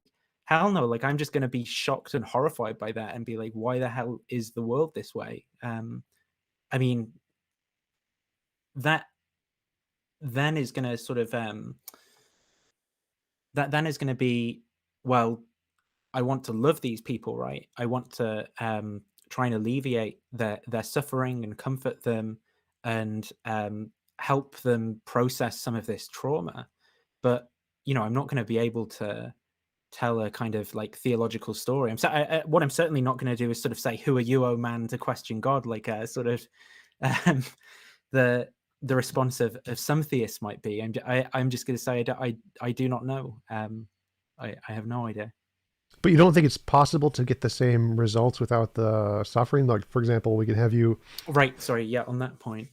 hell no. Like, I'm just going to be shocked and horrified by that and be like, why the hell is the world this way? I mean, that then is going to sort of that then is going to be, well, I want to love these people, right? I want to try and alleviate their suffering and comfort them, and help them process some of this trauma. But I'm not going to be able to tell a kind of like theological story. What I'm certainly not going to do is sort of say, "Who are you, oh man, to question God?" Like a sort of um, the response of some theists might be. I'm just going to say I do not know. I have no idea. But you don't think it's possible to get the same results without the suffering? Like, for example, we could have you, Right. Sorry. Yeah. On that point.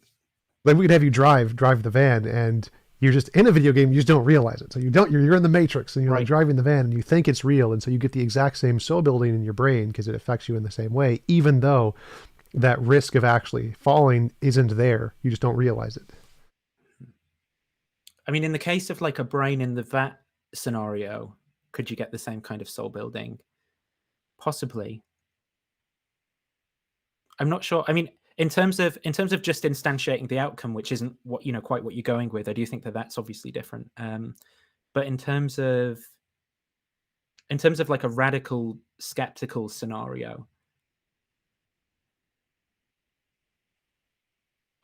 like, we could have you drive the van, and you're just in a video game. You just don't realize it. So you're in the Matrix, and you're like Right. driving the van, and you think it's real, and so you get the exact same soul building in your brain because it affects you in the same way, even though that risk of actually falling isn't there. You just don't realize it. I mean, in the case of like a brain in the vat scenario, could you get the same kind of soul building? Possibly. I'm not sure. I mean, in terms of just instantiating the outcome, which isn't what quite what you're going with, I do think that that's obviously different. But in terms of like a radical skeptical scenario,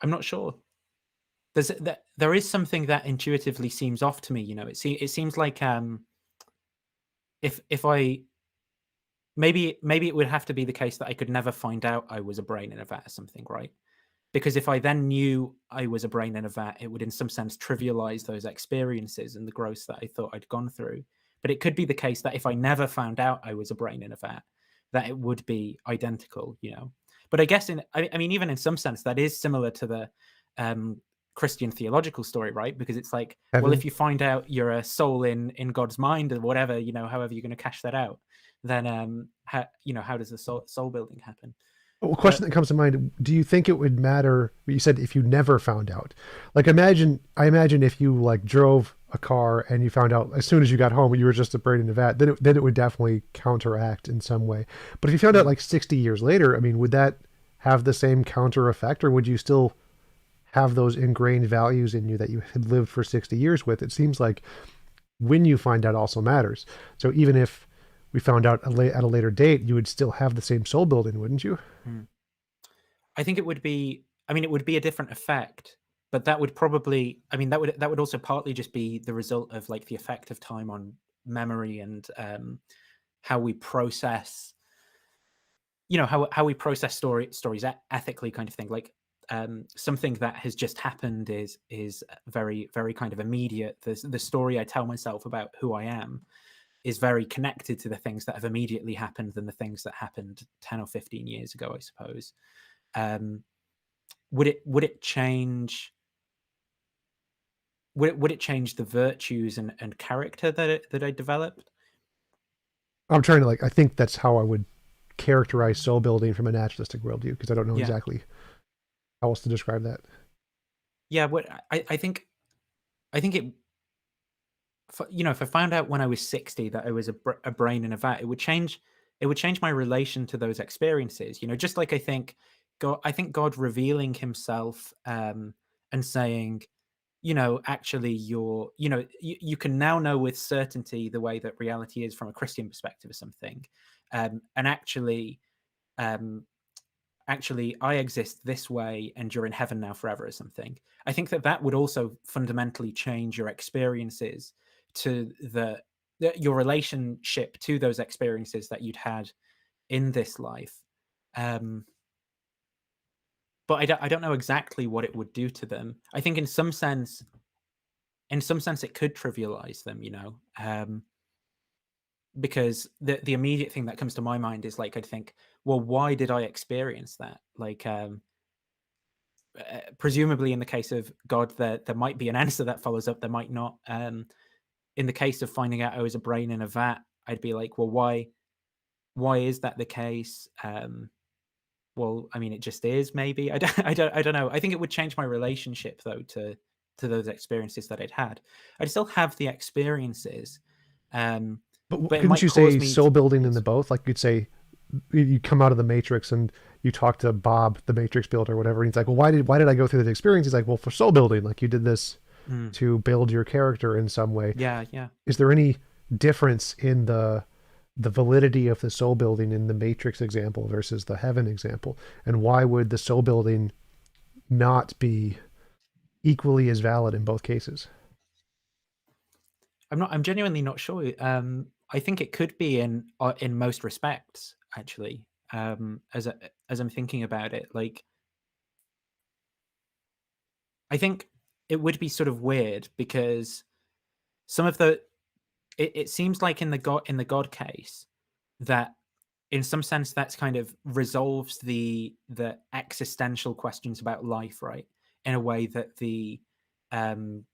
I'm not sure. There is something that intuitively seems off to me. It seems like if I maybe it would have to be the case that I could never find out I was a brain in a vat or something, right? Because if I then knew I was a brain in a vat, it would in some sense trivialize those experiences and the growth that I thought I'd gone through. But it could be the case that if I never found out I was a brain in a vat, that it would be identical. But I guess I mean, even in some sense, that is similar to the Christian theological story, right? Because it's like, well, if Heaven. you find out you're a soul in God's mind or whatever, however you're going to cash that out, then how does the soul building happen? A question But that comes to mind: do you think it would matter? You said if you never found out. Like, I imagine if you like drove a car and you found out as soon as you got home you were just a brain in a vat, then it would definitely counteract in some way. But if you found out like 60 years later, I mean, would that have the same counter effect, or would you still have those ingrained values in you that you had lived for 60 years with? It seems like when you find out also matters. So even if we found out at a later date, you would still have the same soul building, wouldn't you? I think it would be. I mean, it would be a different effect, but that would probably. I mean, that would also partly just be the result of like the effect of time on memory and how we process. How we process stories ethically, kind of thing. Like something that has just happened is very very kind of immediate. The story I tell myself about who I am is very connected to the things that have immediately happened than the things that happened 10 or 15 years ago, I suppose. Um, would it change would it change the virtues and character that I developed? I'm trying to like, I think that's how I would characterize soul building from a naturalistic worldview, because I don't know Yeah, exactly how else to describe that. yeah. What I think it. If I found out when I was 60 that I was a brain in a vat, it would change. It would change my relation to those experiences. Just like I think God revealing Himself and saying, actually, you can now know with certainty the way that reality is from a Christian perspective or something, and um, actually I exist this way and you're in heaven now forever or something. I think that would also fundamentally change your experiences to your relationship to those experiences that you'd had in this life. Um, but I don't know exactly what it would do to them. I think in some sense it could trivialize them. Because the immediate thing that comes to my mind is like, I'd think, well, why did I experience that? Like, presumably in the case of God, there might be an answer that follows up, there might not. In the case of finding out I was a brain in a vat, I'd be like, well, why is that the case? Well, I mean, it just is. Maybe I don't know. I think it would change my relationship though to those experiences that I'd had. I'd still have the experiences, um, But but it couldn't might you cause say me soul to. building in the Yes. both? Like, you'd say you come out of the Matrix and you talk to Bob, the Matrix builder, or whatever, and he's like, "Well, why did I go through this experience?" He's like, "Well, for soul building, like you did this Mm, to build your character in some way." yeah, yeah. Is there any difference in the validity of the soul building in the Matrix example versus the heaven example? And why would the soul building not be equally as valid in both cases? I'm genuinely not sure. I think it could be in most respects, actually. As I'm thinking about it, like I think it would be sort of weird because some of the it seems like in the God case that in some sense that's kind of resolves the existential questions about life, right? In a way that the um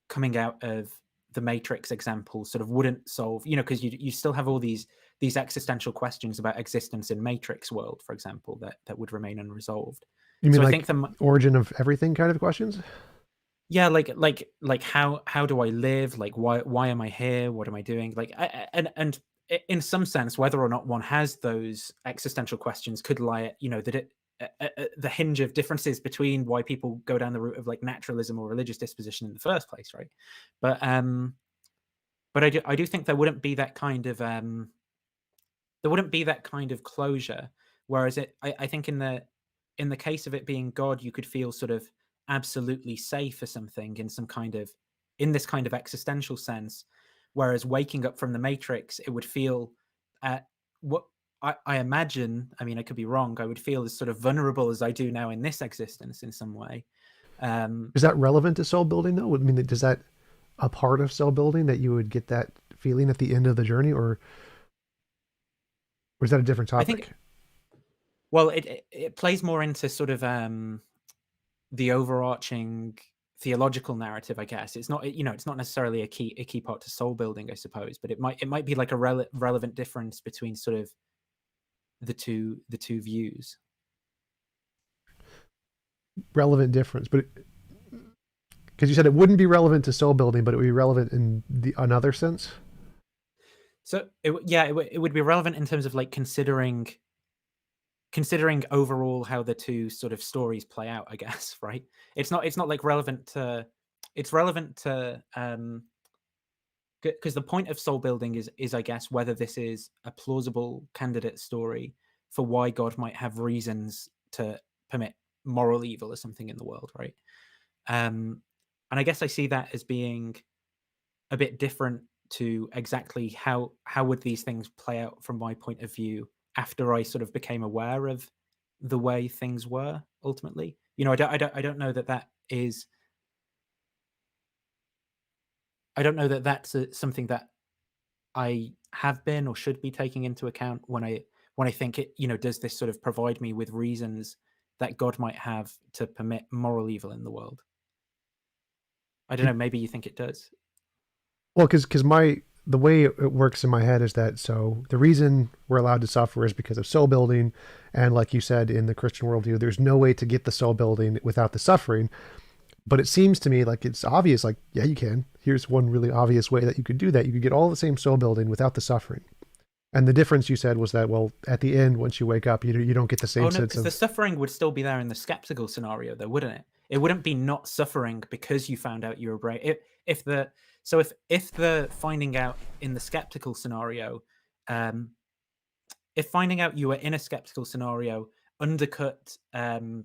coming out of the Matrix example sort of wouldn't solve, because you still have all these existential questions about existence in Matrix world, for example, that would remain unresolved. You mean So I think like the origin of everything kind of questions? yeah, like how do I live? Like why am I here? What am I doing? Like and in some sense, whether or not one has those existential questions could lie at that at the hinge of differences between why people go down the route of like naturalism or religious disposition in the first place, right? But I do think there wouldn't be that kind of closure. Whereas I think in the case of it being God, you could feel sort of absolutely safe for something in this kind of existential sense. Whereas waking up from the Matrix, it would feel what I imagine. I mean, I could be wrong. I would feel as sort of vulnerable as I do now in this existence in some way. Is that relevant to soul building though? I mean, does that a part of soul building that you would get that feeling at the end of the journey, or is that a different I topic? think well, it plays more into sort of the overarching theological narrative, I guess. It's not necessarily a key part to soul building, I suppose, but it might be like a relevant difference between sort of the two views. Relevant difference, but because you said it wouldn't be relevant to soul building, but it would be relevant in another sense. So it would be relevant in terms of like considering overall how the two sort of stories play out, I guess, right? It's not like relevant to it's relevant to because the point of soul building is I guess whether this is a plausible candidate story for why God might have reasons to permit moral evil or something in the world, right? And I guess I see that as being a bit different to exactly how would these things play out from my point of view after I sort of became aware of the way things were ultimately. I don't know that is I don't know that that's something that I have been or should be taking into account when I think does this sort of provide me with reasons that God might have to permit moral evil in the world? I don't know, maybe you think it does. Well, because my the way it works in my head is that so the reason we're allowed to suffer is because of soul building, and like you said in the Christian worldview, there's no way to get the soul building without the suffering. But it seems to me like it's obvious. Like, yeah, you can. Here's one really obvious way that you could do that. You could get all the same soul building without the suffering. And the difference you said was that, well, at the end, once you wake up, you don't get the Oh same no, sense because the of. suffering would still be there in the skeptical scenario, though, wouldn't it? It wouldn't be not suffering because you found out you were brave. If the finding out in the skeptical scenario, um, if finding out you were in a skeptical scenario undercut the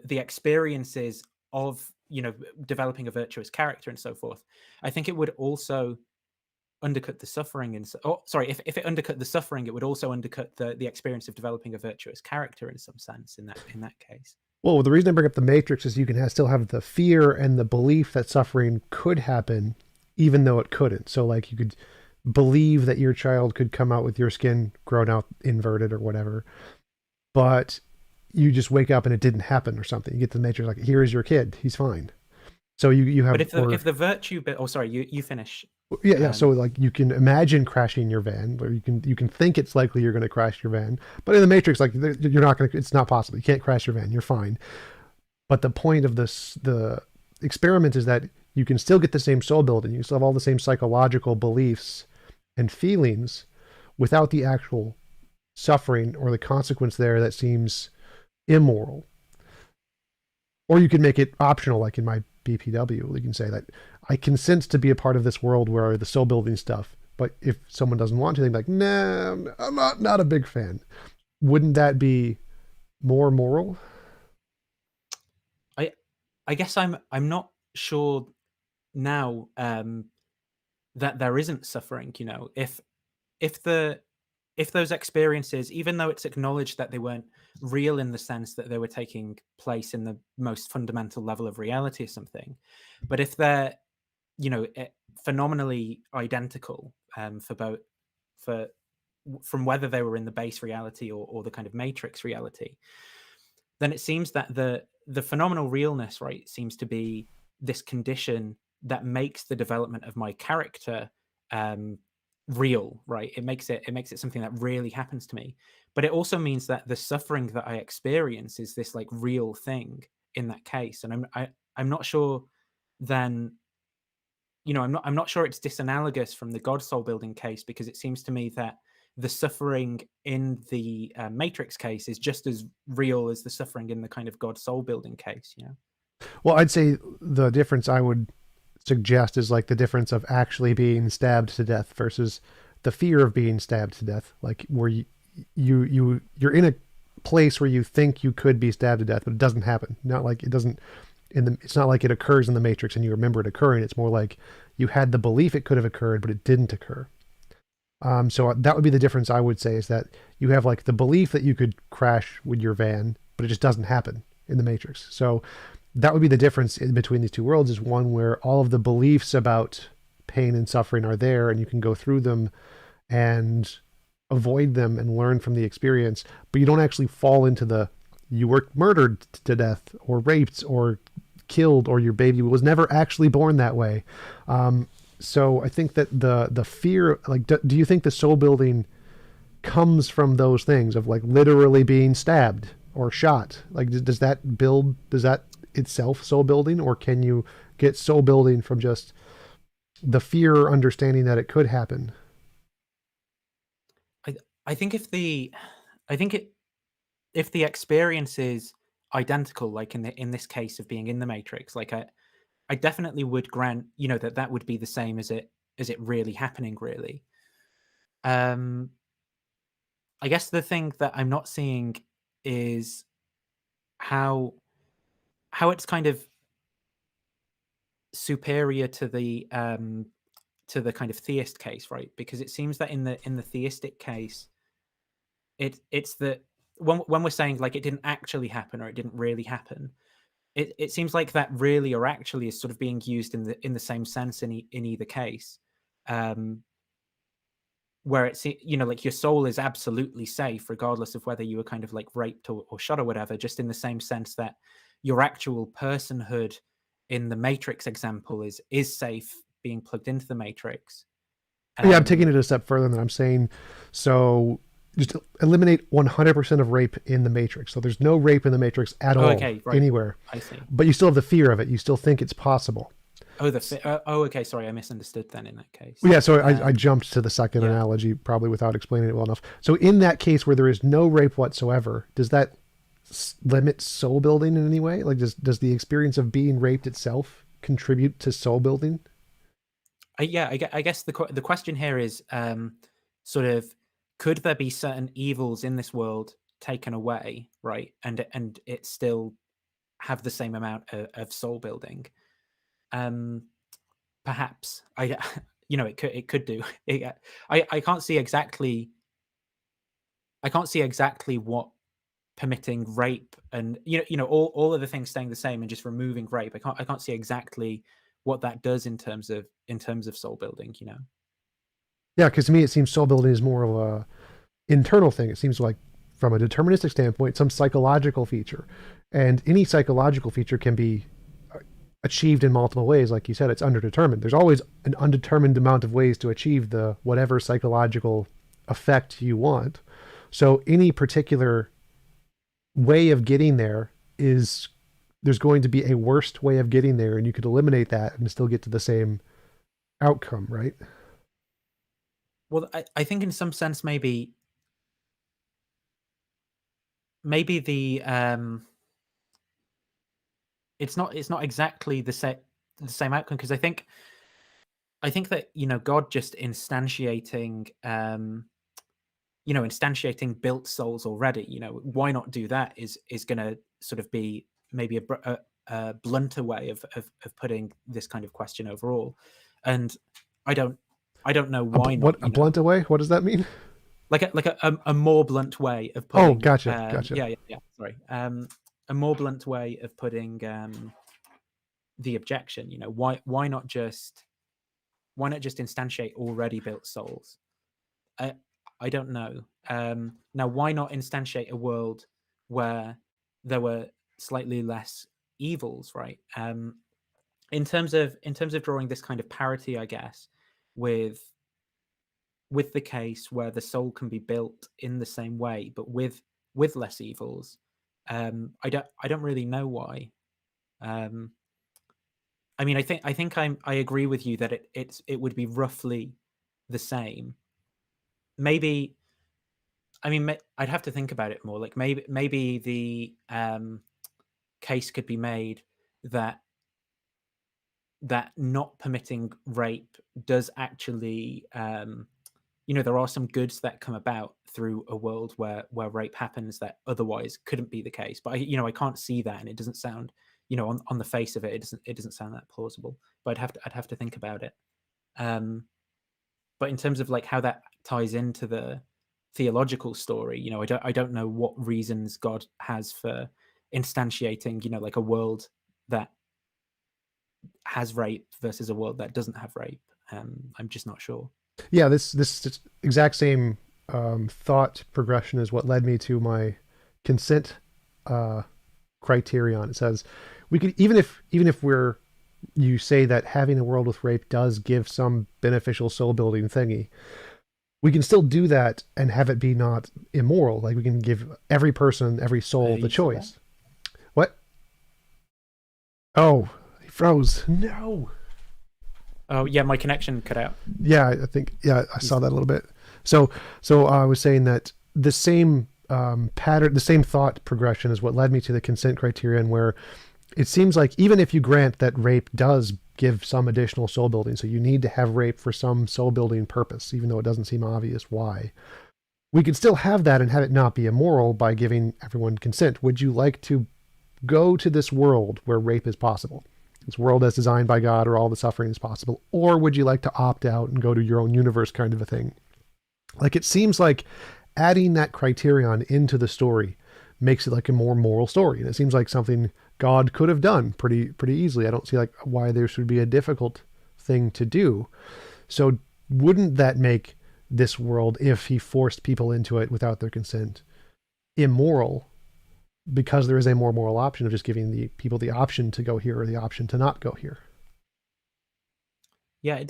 experiences of developing a virtuous character and so forth, I think it would also undercut the suffering and sorry, if it undercut the suffering, it would also undercut the experience of developing a virtuous character in some sense in that case. Well, the reason I bring up the Matrix is you can still have the fear and the belief that suffering could happen, even though it couldn't. So, like, you could believe that your child could come out with your skin grown out inverted or whatever, but you just wake up and it didn't happen or something. You get to the Matrix like, here is your kid, he's fine. So you But have if the virtue bit, oh sorry, you finish. yeah. So like you can imagine crashing your van, or you can think it's likely you're going to crash your van, but in the Matrix, like you're not going to. It's not possible. You can't crash your van. You're fine. But the point of the experiment is that you can still get the same soul building. You still have all the same psychological beliefs and feelings without the actual suffering or the consequence there that seems immoral. Or you can make it optional, like in my BPW. You can say that I consent to be a part of this world where the soul building stuff. But if someone doesn't want to, they're like, nah, I'm not a big fan. Wouldn't that be more moral? I guess I'm not sure now that there isn't suffering. If if the if those experiences, even though it's acknowledged that they weren't real in the sense that they were taking place in the most fundamental level of reality or something. But if they're, phenomenally identical, for both, for from whether they were in the base reality or the kind of matrix reality, then it seems that the phenomenal realness, right, seems to be this condition that makes the development of my character real, right? It makes it something that really happens to me. But it also means that the suffering that I experience is this like real thing in that case. And I'm not sure then, I'm not sure it's disanalogous from the God soul building case, because it seems to me that the suffering in the Matrix case is just as real as the suffering in the kind of God soul building case. Well, I'd say the difference I would suggest is like the difference of actually being stabbed to death versus the fear of being stabbed to death. Like where you're in a place where you think you could be stabbed to death, but it doesn't happen. Not like it doesn't it's not like it occurs in the Matrix and you remember it occurring. It's more like you had the belief it could have occurred, but it didn't occur. So that would be the difference I would say, is that you have like the belief that you could crash with your van, but it just doesn't happen in the Matrix. So that would be the difference in between these two worlds, is one where all of the beliefs about pain and suffering are there and you can go through them and avoid them and learn from the experience, but you don't actually fall into the you were murdered to death or raped or killed or your baby was never actually born that way. So I think that the fear, like, do you think the soul building comes from those things of like literally being stabbed or shot? Like, does that itself soul building, or can you get soul building from just the fear or understanding that it could happen? I think if the experience is identical, like in this case of being in the Matrix, like I definitely would grant, that would be the same as it really happening, really. Um, I guess the thing that I'm not seeing is how it's kind of superior to the kind of theist case, right? Because it seems that in the theistic case, it's that when we're saying like it didn't actually happen or it didn't really happen, it seems like that really or actually is sort of being used in the same sense in either case. Um, where it's, like your soul is absolutely safe regardless of whether you were kind of like raped or shot or whatever, just in the same sense that your actual personhood in the Matrix example is safe being plugged into the Matrix. Yeah, I'm taking um it a step further than I'm saying. So just eliminate 100% of rape in the Matrix. So there's no rape in the Matrix at oh, all okay, right, anywhere, I see. but you still have the fear of it. You still think it's possible. Okay, sorry, I misunderstood then in that case. Yeah, so I jumped to the second Yeah. analogy probably without explaining it well enough. So in that case where there is no rape whatsoever, does that limit soul building in any way? Like, does the experience of being raped itself contribute to soul building? I guess the question here is, sort of, could there be certain evils in this world taken away, right, and it still have the same amount of soul building? Um, Perhaps. It could do. I can't see exactly. I can't see exactly what permitting rape and all of the things staying the same and just removing rape. I can't see exactly what that does in terms of soul building. Yeah, because to me it seems soul building is more of a internal thing. It seems like from a deterministic standpoint, some psychological feature, and any psychological feature can be achieved in multiple ways. Like you said, it's underdetermined. There's always an undetermined amount of ways to achieve the whatever psychological effect you want. So any particular way of getting there is there's going to be a worst way of getting there, and you could eliminate that and still get to the same outcome, right? Well, I think in some sense maybe it's not exactly the same outcome, because I think that God just instantiating built souls already. Why not do that? Is going to sort of be maybe a blunter way of putting this kind of question overall. And I don't I don't know why What not. a blunt away? What does that mean? a more blunt way of Oh, putting gotcha, gotcha. sorry, a more blunt way of putting the objection. Why not just instantiate already built souls? I don't know. Now, why not instantiate a world where there were slightly less evils, right? In terms of drawing this kind of parity, I guess, with the case where the soul can be built in the same way, but with less evils. I don't really know why. Um, I mean, I agree with you that it would be roughly the same. Maybe, I mean, I'd have to think about it more. Like maybe the case could be made that not permitting rape does actually, there are some goods that come about through a world where rape happens that otherwise couldn't be the case. But I can't see that, and it doesn't sound, on the face of it, it doesn't sound that plausible. But I'd have to think about it. But in terms of like how that ties into the theological story, I don't know what reasons God has for instantiating, like a world that has rape versus a world that doesn't have rape. I'm just not sure. Yeah, this exact same thought progression is what led me to my consent criterion. It says we could, even if you say that having a world with rape does give some beneficial soul building thingy, we can still do that and have it be not immoral. Like we can give every person, every soul the choice. What? Oh, he froze. No. Oh yeah, my connection cut out. Yeah, I think I saw that a little bit. So I was saying that the same pattern, the same thought progression is what led me to the consent criterion, where it seems like even if you grant that rape does give some additional soul building, so you need to have rape for some soul building purpose, even though it doesn't seem obvious why, we could still have that and have it not be immoral by giving everyone consent. Would you like to go to this world where rape is possible? This world as designed by God, or all the suffering is possible? Or would you like to opt out and go to your own universe kind of a thing? Like, it seems like adding that criterion into the story makes it like a more moral story. And it seems like something God could have done pretty easily. I don't see like why there should be a difficult thing to do. So wouldn't that make this world, if he forced people into it without their consent, immoral? Because there is a more moral option of just giving the people the option to go here or the option to not go here. Yeah,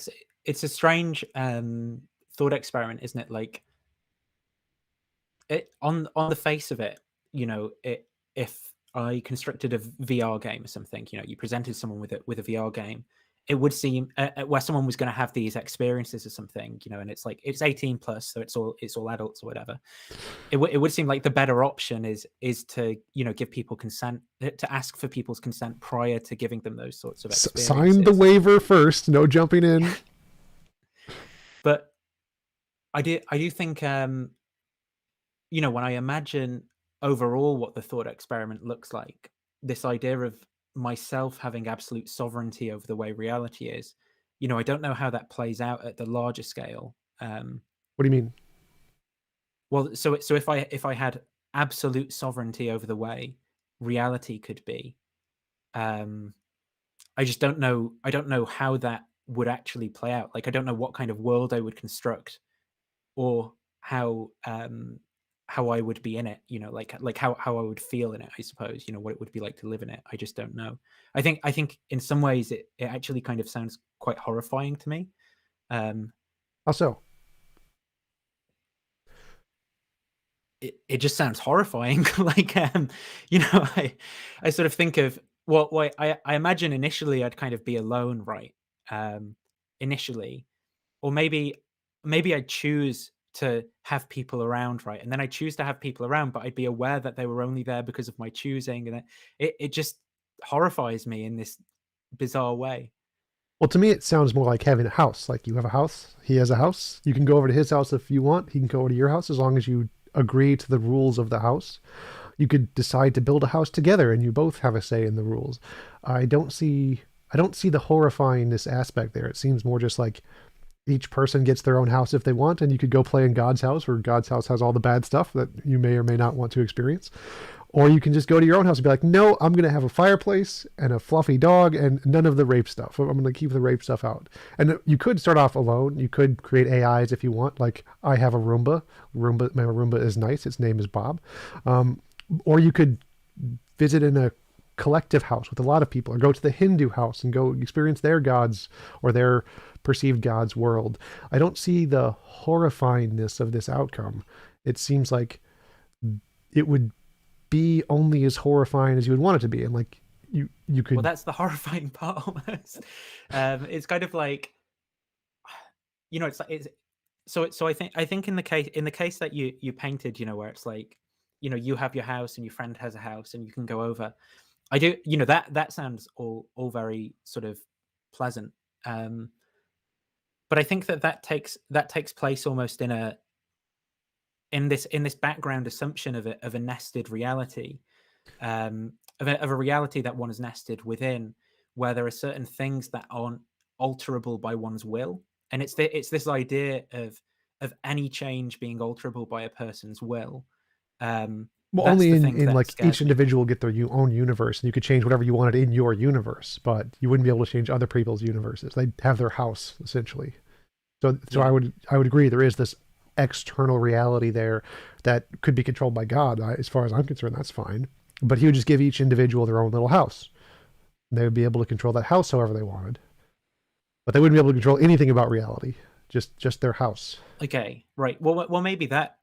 it's a strange thought experiment, isn't it? Like, it on the face of it, if I constructed a VR game or something, you presented someone with a VR game, it would seem where someone was going to have these experiences or something, and it's like it's 18 plus, so it's all adults or whatever. It would seem like the better option is to give people consent, to ask for people's consent prior to giving them those sorts of experiences. Sign the waiver first, no jumping in. But I do think when I imagine overall what the thought experiment looks like, this idea of myself having absolute sovereignty over the way reality is, I don't know how that plays out at the larger scale. What do you mean? Well, so if I had absolute sovereignty over the way reality could be, I just don't know. I don't know how that would actually play out. Like, I don't know what kind of world I would construct, or how I would be in it, like how I would feel in it, I suppose, what it would be like to live in it. I just don't know. I think in some ways it actually kind of sounds quite horrifying to me. How so? It just sounds horrifying. Like, I sort of think of, well, I imagine initially I'd kind of be alone, right? Initially, or maybe I'd choose to have people around, right? And then I choose to have people around, but I'd be aware that they were only there because of my choosing, and it just horrifies me in this bizarre way. Well, to me, it sounds more like having a house. Like, you have a house, he has a house. You can go over to his house if you want. He can go over to your house as long as you agree to the rules of the house. You could decide to build a house together, and you both have a say in the rules. I don't see the horrifyingness aspect there. It seems more just like each person gets their own house if they want, and you could go play in God's house, where God's house has all the bad stuff that you may or may not want to experience. Or you can just go to your own house and be like, no, I'm going to have a fireplace and a fluffy dog and none of the rape stuff. I'm going to keep the rape stuff out. And you could start off alone. You could create AIs if you want. Like, I have a Roomba. My Roomba is nice. Its name is Bob. Or you could visit in a collective house with a lot of people, or go to the Hindu house and go experience their gods or their perceived God's world. I don't see the horrifyingness of this outcome. It seems like it would be only as horrifying as you would want it to be. And like, you could. Well, that's the horrifying part almost. It's kind of like, it's like, so I think in the case that you painted, where it's like, you have your house and your friend has a house and you can go over. I do, that sounds all very sort of pleasant. But I think that takes place almost in this background assumption of a nested reality, of a reality that one is nested within, where there are certain things that aren't alterable by one's will, and it's this idea of any change being alterable by a person's will. Well, That's only the thing in that like each scares me. individual get their own universe, and you could change whatever you wanted in your universe, but you wouldn't be able to change other people's universes. They'd have their house essentially. So Yeah. I would agree there is this external reality there that could be controlled by God. As far as I'm concerned, that's fine. But he would just give each individual their own little house. And they would be able to control that house however they wanted. But they wouldn't be able to control anything about reality. Just their house. Okay, right. Well, maybe that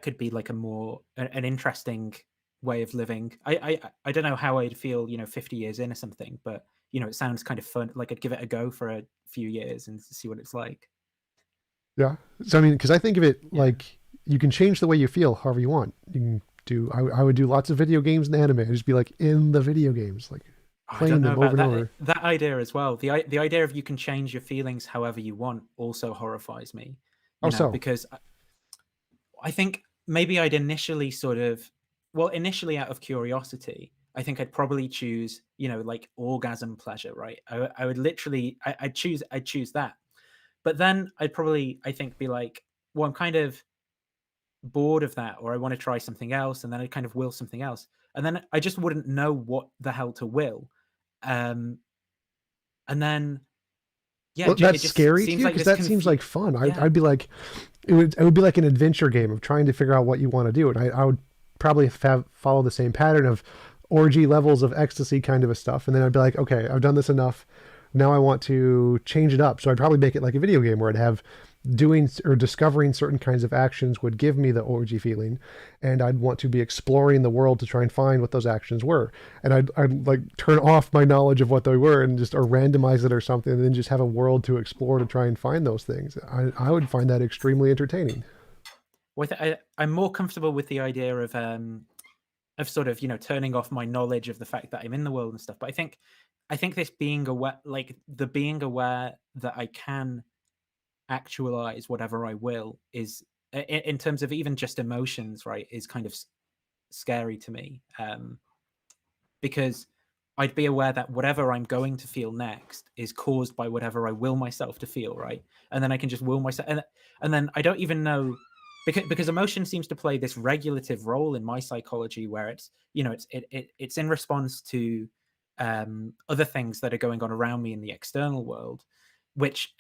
could be like an interesting way of living. I don't know how I'd feel, 50 years in or something, but it sounds kind of fun. Like, I'd give it a go for a few years and see what it's like. Yeah. So I mean, because I think of it Yeah. like you can change the way you feel however you want. You can do. I would do lots of video games and anime. I'd just be like in the video games, like I don't playing know them over about and over. that idea as well. The idea of you can change your feelings however you want also horrifies me. Oh, so Because I think maybe I'd initially initially out of curiosity, I think I'd probably choose, like orgasm pleasure, right? I would literally, I'd choose that. But then I'd probably, I think, be like, well, I'm kind of bored of that, or I want to try something else. And then I'd kind of will something else. And then I just wouldn't know what the hell to will. And then, yeah, well, it that's just scary to seems you like because this that seems like fun. yeah. I'd be like, it would be like an adventure game of trying to figure out what you want to do, and I would probably follow the same pattern of orgy levels of ecstasy kind of a stuff, and then I'd be like, okay, I've done this enough. Now I want to change it up. So I'd probably make it like a video game where I'd have doing or discovering certain kinds of actions would give me the orgy feeling, and I'd want to be exploring the world to try and find what those actions were. And I'd like turn off my knowledge of what they were and just or randomize it or something, and then just have a world to explore to try and find those things. I would find that extremely entertaining. Well, I'm more comfortable with the idea of sort of turning off my knowledge of the fact that I'm in the world and stuff. But I think this being aware, like the being aware that I can actualize whatever I will, is in terms of even just emotions, right, is kind of scary to me, because I'd be aware that whatever I'm going to feel next is caused by whatever I will myself to feel, right? And then I can just will myself, and then I don't even know, because emotion seems to play this regulative role in my psychology, where it's it's in response to other things that are going on around me in the external world, which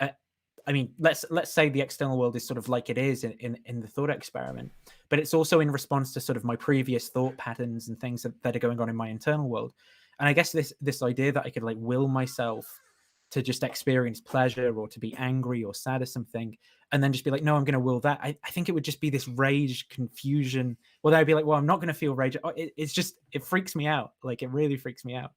I mean, let's say the external world is sort of like it is in the thought experiment, but it's also in response to sort of my previous thought patterns and things that are going on in my internal world. And I guess this idea that I could like will myself to just experience pleasure or to be angry or sad or something, and then just be like, no, I'm going to will that. I think it would just be this rage, confusion. Well, then I'd be like, well, I'm not going to feel rage. It freaks me out. Like, it really freaks me out.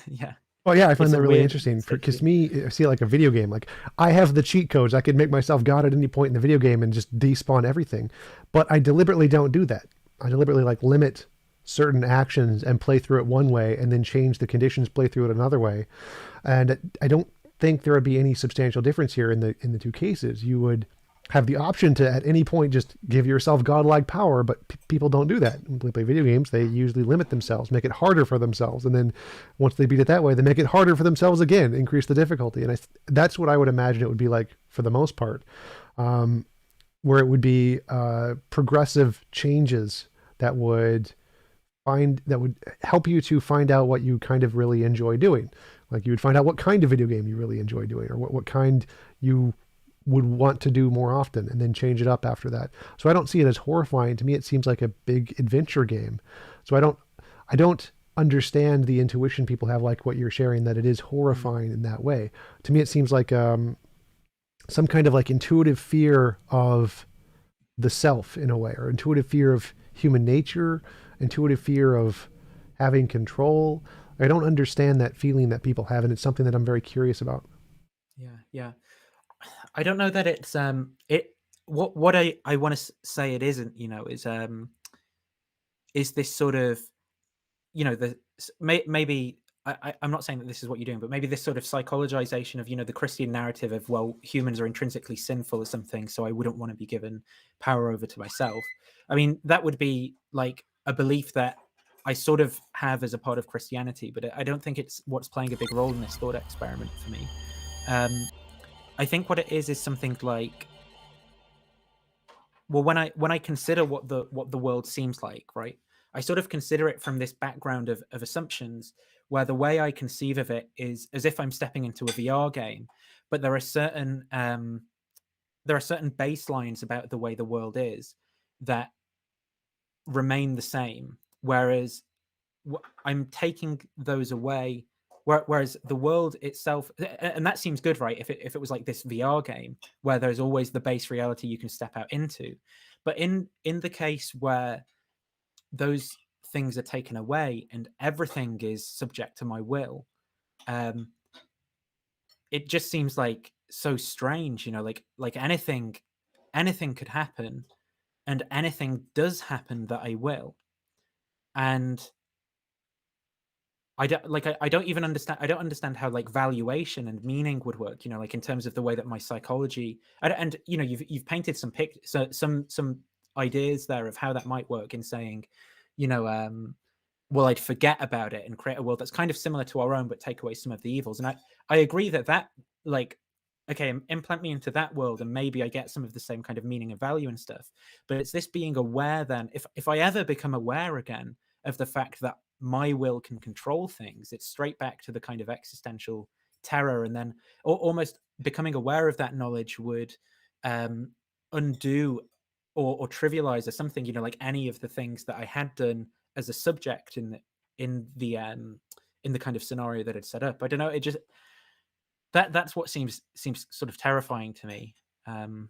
Yeah, Well, yeah, I find it's a that really weird interesting state to because be in. me, I see it like a video game. Like I have the cheat codes. I could make myself God at any point in the video game and just despawn everything. But I deliberately don't do that. I deliberately like limit certain actions and play through it one way and then change the conditions, play through it another way. And I don't think there would be any substantial difference here in the two cases. You would have the option to at any point just give yourself godlike power, but people don't do that. When they play video games, they usually limit themselves, make it harder for themselves, and then once they beat it that way, they make it harder for themselves again, increase the difficulty. And that's what I would imagine it would be like for the most part, where it would be progressive changes that would help you to find out what you kind of really enjoy doing. Like you would find out what kind of video game you really enjoy doing, or what kind you would want to do more often, and then change it up after that. So I don't see it as horrifying. To me, it seems like a big adventure game. So I don't understand the intuition people have, like what you're sharing, that it is horrifying in that way. To me, it seems like some kind of like intuitive fear of the self in a way, or intuitive fear of human nature, intuitive fear of having control. I don't understand that feeling that people have, and it's something that I'm very curious about. Yeah. I don't know that it's what I want to say it isn't, is this sort of, maybe I'm not saying that this is what you're doing, but maybe this sort of psychologization of the Christian narrative of, well, humans are intrinsically sinful or something, so I wouldn't want to be given power over to myself. I mean, that would be like a belief that I sort of have as a part of Christianity, but I don't think it's what's playing a big role in this thought experiment for me. I think what it is something like, well, when I consider what the world seems like, right? I sort of consider it from this background of assumptions, where the way I conceive of it is as if I'm stepping into a VR game, but there are certain baselines about the way the world is that remain the same, whereas I'm taking those away. Whereas the world itself, and that seems good, right? If it was like this VR game where there's always the base reality you can step out into, but in the case where those things are taken away and everything is subject to my will, it just seems like so strange, like anything could happen, and anything does happen that I will, and I don't even understand. I don't understand how like valuation and meaning would work. Like in terms of the way that my psychology and you've painted some ideas there of how that might work in saying, you know, well, I'd forget about it and create a world that's kind of similar to our own, but take away some of the evils. And I agree that like, okay, implant me into that world, and maybe I get some of the same kind of meaning and value and stuff. But it's this being aware. Then, if I ever become aware again of the fact that my will can control things, it's straight back to the kind of existential terror, and then almost becoming aware of that knowledge would undo or trivialize or something, like any of the things that I had done as a subject in the kind of scenario that I'd set up. I don't know. It just that's what seems sort of terrifying to me. Well,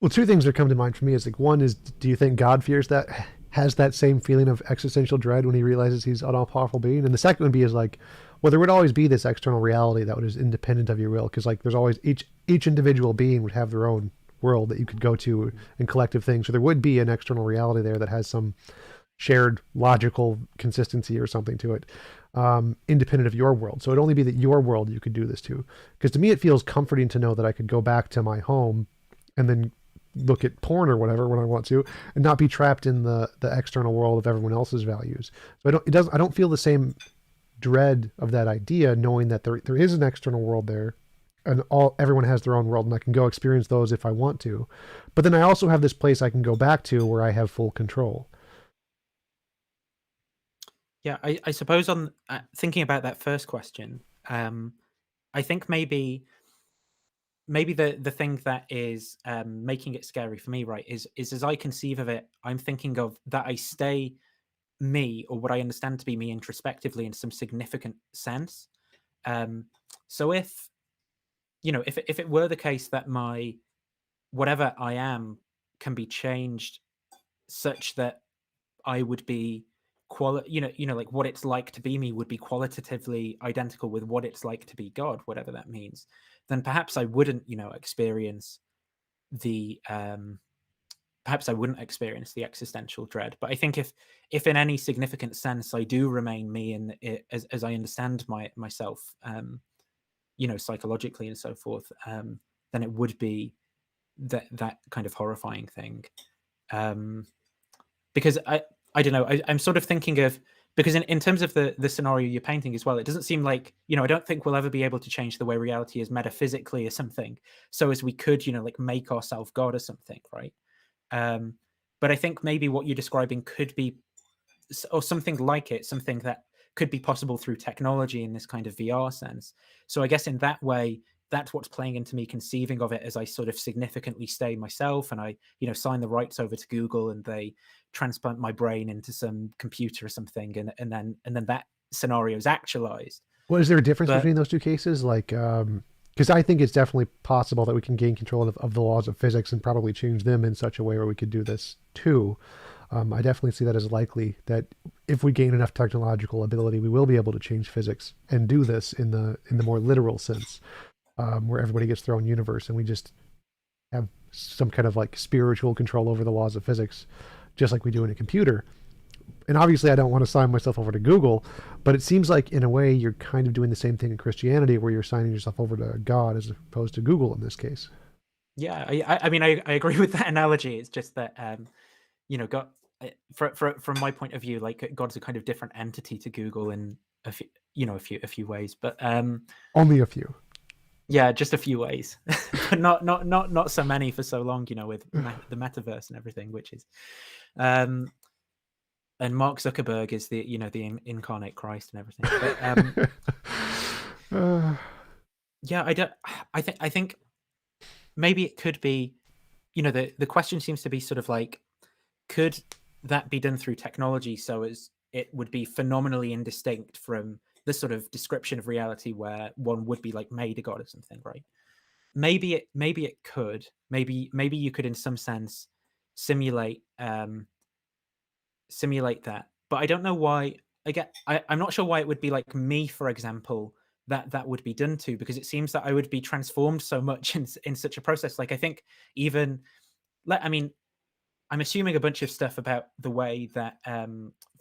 two things that come to mind for me is like, one is, do you think God has that same feeling of existential dread when he realizes he's an all-powerful being? And the second would be is like, well, there would always be this external reality that was independent of your will, because like there's always each individual being would have their own world that you could go to and collective things. So there would be an external reality there that has some shared logical consistency or something to it, independent of your world. So it'd only be that your world you could do this to. Because to me, it feels comforting to know that I could go back to my home and then look at porn or whatever when I want to, and not be trapped in the external world of everyone else's values. So I don't feel the same dread of that idea, knowing that there is an external world there, and everyone has their own world, and I can go experience those if I want to. But then I also have this place I can go back to where I have full control. Yeah, I suppose on thinking about that first question, I think maybe the thing that is making it scary for me, right, is as I conceive of it, I'm thinking of that I stay me, or what I understand to be me, introspectively in some significant sense. So if if it were the case that my whatever I am can be changed such that I would be like what it's like to be me would be qualitatively identical with what it's like to be God, whatever that means, then perhaps I wouldn't, experience the perhaps I wouldn't experience the existential dread. But I think if in any significant sense I do remain me, and as I understand myself, psychologically and so forth, than it would be that kind of horrifying thing. Because I don't know, I'm sort of thinking of, because in terms of the scenario you're painting as well, it doesn't seem like, I don't think we'll ever be able to change the way reality is metaphysically or something, so as we could, like make ourselves God or something, right? But I think maybe what you're describing could be, or something like it, something that could be possible through technology in this kind of VR sense. So I guess in that way, that's what's playing into me conceiving of it as I sort of significantly stay myself, and I, sign the rights over to Google, and they transplant my brain into some computer or something, and then that scenario is actualized. Well, is there a difference But between those two cases? Like, because I think it's definitely possible that we can gain control of the laws of physics and probably change them in such a way where we could do this too. I definitely see that as likely, that if we gain enough technological ability, we will be able to change physics and do this in the more literal sense, where everybody gets their own universe and we just have some kind of like spiritual control over the laws of physics, just like we do in a computer. And obviously, I don't want to sign myself over to Google, but it seems like in a way you're kind of doing the same thing in Christianity, where you're signing yourself over to God as opposed to Google in this case. yeah, I mean, I agree with that analogy. It's just that, God, from my point of view, like God's a kind of different entity to Google in a few, a few ways, but Only a few. yeah, just a few ways, but not so many for so long, with the metaverse and everything, which is, and Mark Zuckerberg is the the incarnate Christ and everything. But yeah, I think maybe it could be, the question seems to be sort of like, could that be done through technology so as it would be phenomenally indistinct from the sort of description of reality where one would be like made a god or something, right? Maybe it could. Maybe you could in some sense simulate simulate that. But I don't know why. Again, I'm not sure why it would be like me, for example, that would be done to, because it seems that I would be transformed so much in such a process. Like I think even, I mean, I'm assuming a bunch of stuff about the way that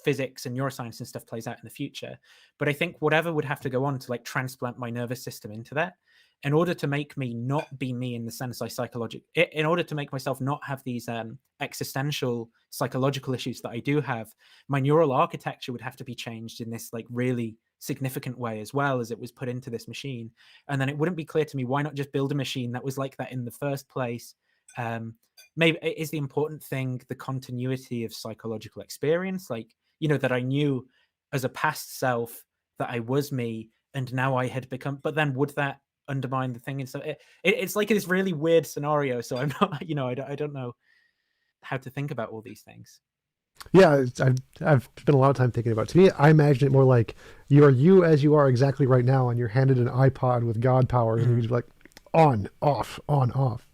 physics and neuroscience and stuff plays out in the future. But I think whatever would have to go on to like transplant my nervous system into that, in order to make me not be me in the sense I in order to make myself not have these existential psychological issues that I do have, my neural architecture would have to be changed in this like really significant way as well, as it was put into this machine. And then it wouldn't be clear to me, why not just build a machine that was like that in the first place? Maybe is the important thing the continuity of psychological experience, like, that I knew as a past self that I was me, and now I had become, but then would that undermine the thing? And so it's like this really weird scenario, so I'm not, I don't know how to think about all these things. Yeah, I've spent a lot of time thinking about it. To me, I imagine it more like you are you as you are exactly right now, and you're handed an iPod with God powers, and you just like on, off, on, off.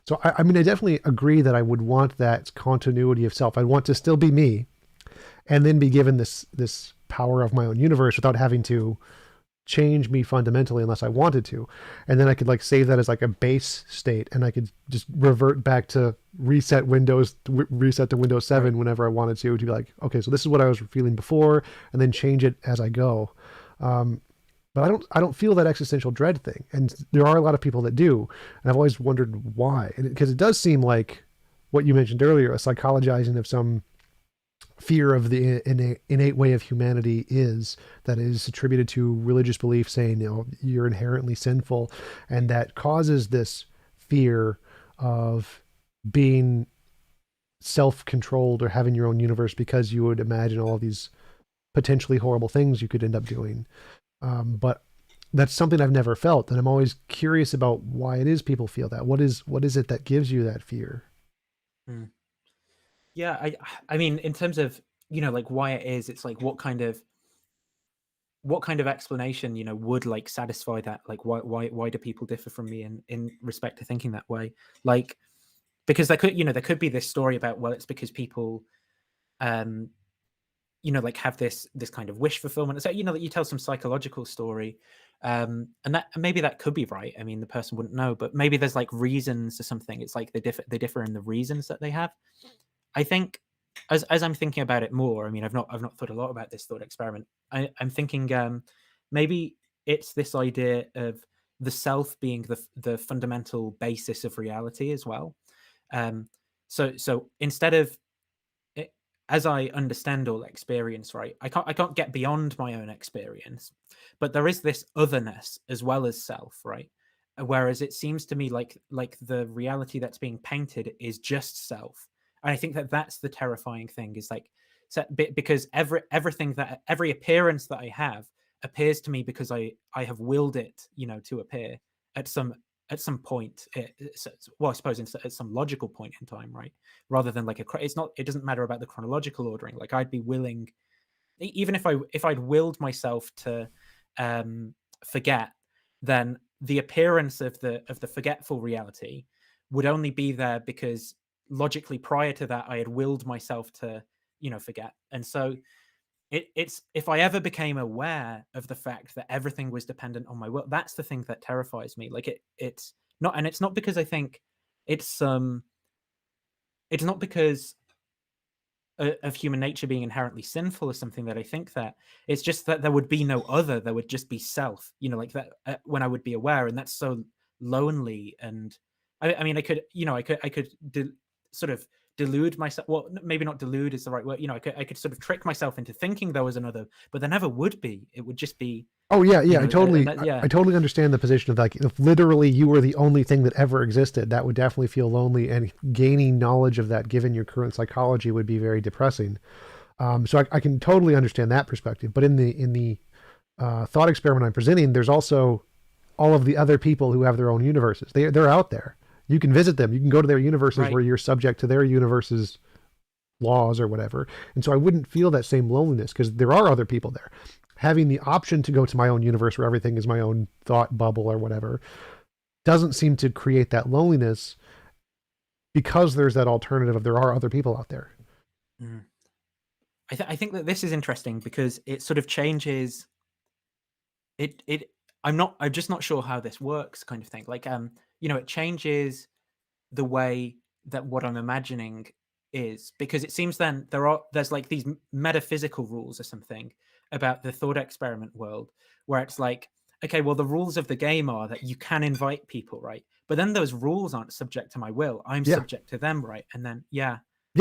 So I mean, I definitely agree that I would want that continuity of self. I'd want to still be me, and then be given this power of my own universe without having to change me fundamentally unless I wanted to. And then I could like save that as like a base state, and I could just revert back to reset to Windows 7 Right. whenever I wanted to be like, okay, so this is what I was feeling before, and then change it as I go. But I don't feel that existential dread thing, and there are a lot of people that do, and I've always wondered why. Because it does seem like what you mentioned earlier, a psychologizing of some fear of the innate way of humanity that is attributed to religious belief, saying, you're inherently sinful, and that causes this fear of being self-controlled or having your own universe, because you would imagine all these potentially horrible things you could end up doing. But that's something I've never felt, and I'm always curious about why it is people feel that. What is it that gives you that fear? Hmm. Yeah, I mean, in terms of, like why it is, it's like what kind of explanation, would like satisfy that? Like why do people differ from me in respect to thinking that way? Like, because there could be this story about, well, it's because people um like have this kind of wish fulfillment. So, that you tell some psychological story, and maybe that could be right. I mean, the person wouldn't know, but maybe there's like reasons or something. It's like they differ in the reasons that they have. I think, as I'm thinking about it more, I mean, I've not thought a lot about this thought experiment. I'm thinking, maybe it's this idea of the self being the fundamental basis of reality as well. So instead of it, as I understand all experience, right, I can't get beyond my own experience, but there is this otherness as well as self, right? Whereas it seems to me like the reality that's being painted is just self, and I think that that's the terrifying thing, is like, so, because every appearance that I have appears to me because I have willed it, to appear at some point. Well, I suppose at some logical point in time, right? Rather than like it doesn't matter about the chronological ordering. Like, I'd be willing, even if I'd willed myself to forget, then the appearance of the forgetful reality would only be there because logically prior to that I had willed myself to forget. And so it's if I ever became aware of the fact that everything was dependent on my will, that's the thing that terrifies me. Like, it's not, and it's not because I think it's not because of human nature being inherently sinful or something that I think that. It's just that there would be no other. There would just be self, like that, when I would be aware, and that's so lonely. And I mean, I could sort of delude myself. Well, maybe not delude is the right word. I could sort of trick myself into thinking there was another, but there never would be. It would just be. Oh yeah, yeah. I Yeah. totally understand the position of, like, if literally you were the only thing that ever existed, that would definitely feel lonely, and gaining knowledge of that, given your current psychology, would be very depressing. So I can totally understand that perspective. But in the thought experiment I'm presenting, there's also all of the other people who have their own universes. They're out there. You can visit them. You can go to their universes, Right. where you're subject to their universe's laws or whatever. And so I wouldn't feel that same loneliness, because there are other people there. Having the option to go to my own universe where everything is my own thought bubble or whatever doesn't seem to create that loneliness, because there's that alternative of there are other people out there. Mm. I think that this is interesting because it sort of changes it. I'm just not sure how this works, kind of thing. Like, it changes the way that what I'm imagining is, because it seems then there's like these metaphysical rules or something about the thought experiment world, where it's like, okay, well, the rules of the game are that you can invite people, right? But then those rules aren't subject to my will. I'm Yeah. subject to them, right? And then yeah.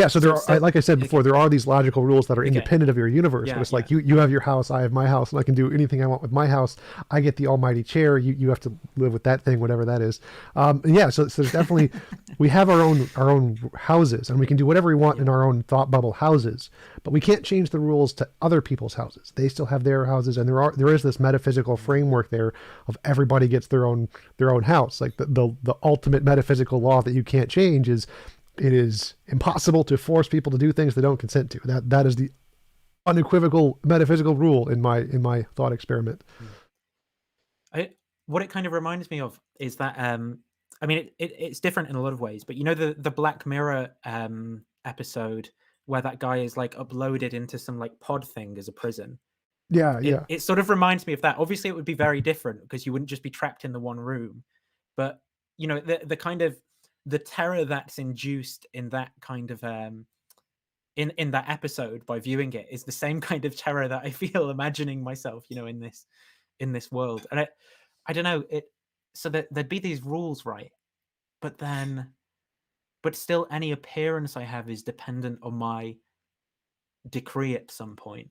So there are, like I said before, there are these logical rules that are independent of your universe. But it's like, you have your house, I have my house, and I can do anything I want with my house. I get the almighty chair. You have to live with that thing, whatever that is. So there's definitely we have our own houses, and we can do whatever we want in our own thought bubble houses. But we can't change the rules to other people's houses. They still have their houses, and there is this metaphysical framework there of everybody gets their own house. Like the ultimate metaphysical law that you can't change is, it is impossible to force people to do things they don't consent to. That is the unequivocal metaphysical rule in my thought experiment. What it kind of reminds me of is that I mean, it's different in a lot of ways, but the Black Mirror episode where that guy is like uploaded into some like pod thing as a prison. It sort of reminds me of that. Obviously, it would be very different because you wouldn't just be trapped in the one room, but the kind of the terror that's induced in that kind of in that episode by viewing it is the same kind of terror that I feel imagining myself, in this world. And I don't know, so that there'd be these rules, right? But still any appearance I have is dependent on my decree at some point.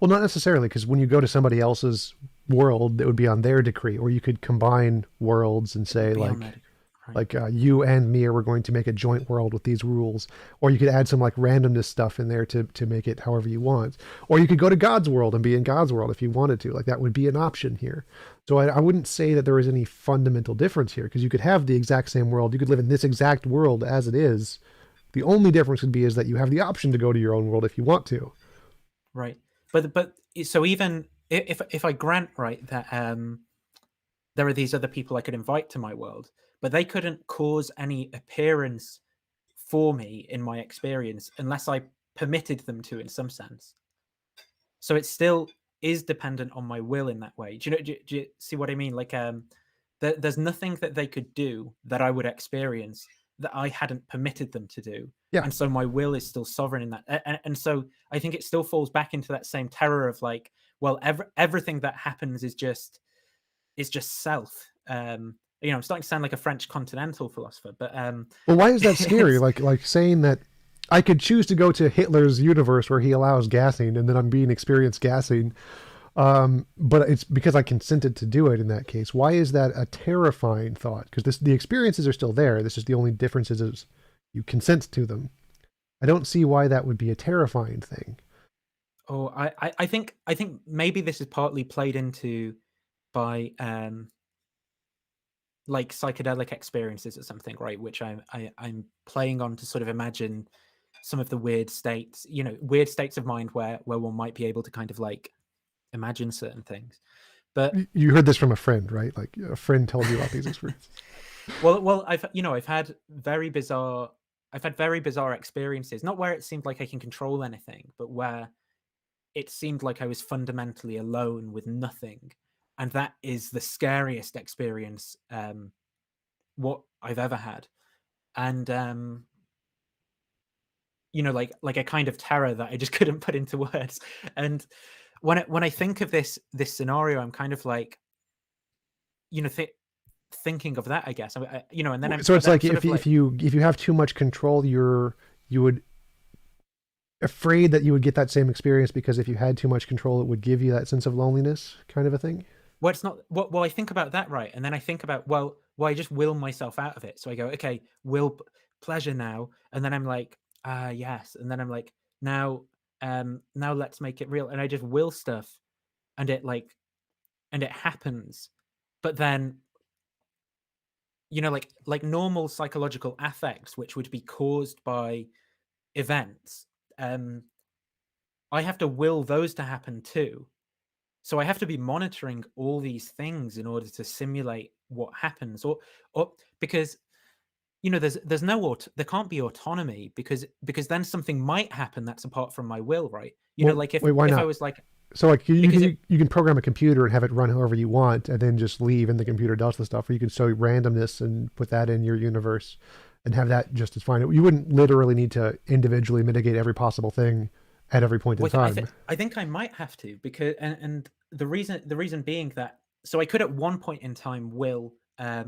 Well, not necessarily, because when you go to somebody else's world, it would be on their decree, or you could combine worlds and say, like, you and me we're going to make a joint world with these rules. Or you could add some like randomness stuff in there to make it however you want. Or you could go to God's world and be in God's world if you wanted to. Like, that would be an option here. So I wouldn't say that there is any fundamental difference here, because you could have the exact same world. You could live in this exact world as it is. The only difference would be is that you have the option to go to your own world if you want to. Right. But so even if I grant, right, that there are these other people I could invite to my world, but they couldn't cause any appearance for me in my experience unless I permitted them to, in some sense. So it still is dependent on my will in that way. Do you see what I mean? Like, there's nothing that they could do that I would experience that I hadn't permitted them to do. Yeah. And so my will is still sovereign in that. And so I think it still falls back into that same terror of like, well, everything that happens is just is just self. I'm starting to sound like a French continental philosopher, but Well, why is that scary? it's Like saying that I could choose to go to Hitler's universe where he allows gassing, and then I'm being experienced gassing. But it's because I consented to do it in that case. Why is that a terrifying thought? Because the experiences are still there. This is the only difference is you consent to them. I don't see why that would be a terrifying thing. oh, I think maybe this is partly played into by like psychedelic experiences or something, right? Which I'm playing on to sort of imagine some of the weird states, weird states of mind where one might be able to kind of like imagine certain things. But You heard this from a friend, right? Like a friend told you about these experiences. well, I've had very bizarre experiences, not where it seemed like I can control anything, but where it seemed like I was fundamentally alone with nothing. And that is the scariest experience what I've ever had. And like a kind of terror that I just couldn't put into words. And when I think of this scenario, I'm kind of like, thinking of that, I guess. And then So it's I'm like sort of if like, you have too much control, you would afraid that you would get that same experience because if you had too much control, it would give you that sense of loneliness, kind of a thing. well, it's not. Well, I think about that, right? And then I think about, well, I just will myself out of it. So I go, okay, pleasure now, and then I'm like, yes, and then I'm like, now let's make it real, and I just will stuff, and it happens, but then like normal psychological affects, which would be caused by events, I have to will those to happen too. So I have to be monitoring all these things in order to simulate what happens, or because there can't be autonomy because then something might happen that's apart from my will, right? Well, Like if wait, why if I not? was like, So like because it you can program a computer and have it run however you want, and then just leave, and the computer does the stuff. Or you can show randomness and put that in your universe, and have that just as fine. You wouldn't literally need to individually mitigate every possible thing at every point in well, time. I think I might have to, because and the reason being that, so I could at one point in time will I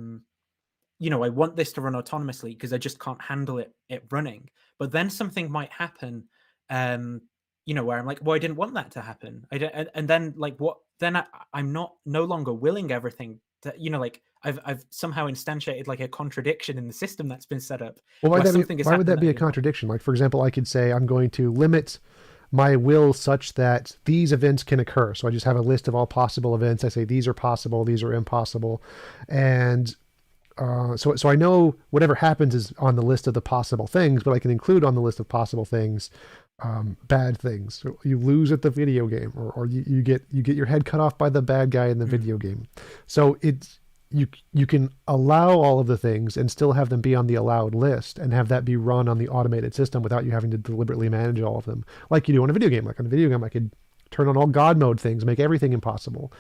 want this to run autonomously because I just can't handle it running. But then something might happen, where I'm like, well, I didn't want that to happen. I don't, and then like what? Then I'm no longer willing everything. Like I've somehow instantiated like a contradiction in the system that's been set up Well, where something has why would happened that that be I a didn't want. contradiction? Like, for example, I could say I'm going to limit my will such that these events can occur. So I just have a list of all possible events. I say these are possible, these are impossible, and so I know whatever happens is on the list of the possible things, but I can include on the list of possible things bad things. So you lose at the video game, or you get your head cut off by the bad guy in the Mm. video game. So it's you can allow all of the things and still have them be on the allowed list and have that be run on the automated system without you having to deliberately manage all of them, like you do on a video game. Like on a video game, I could turn on all God mode things, make everything impossible,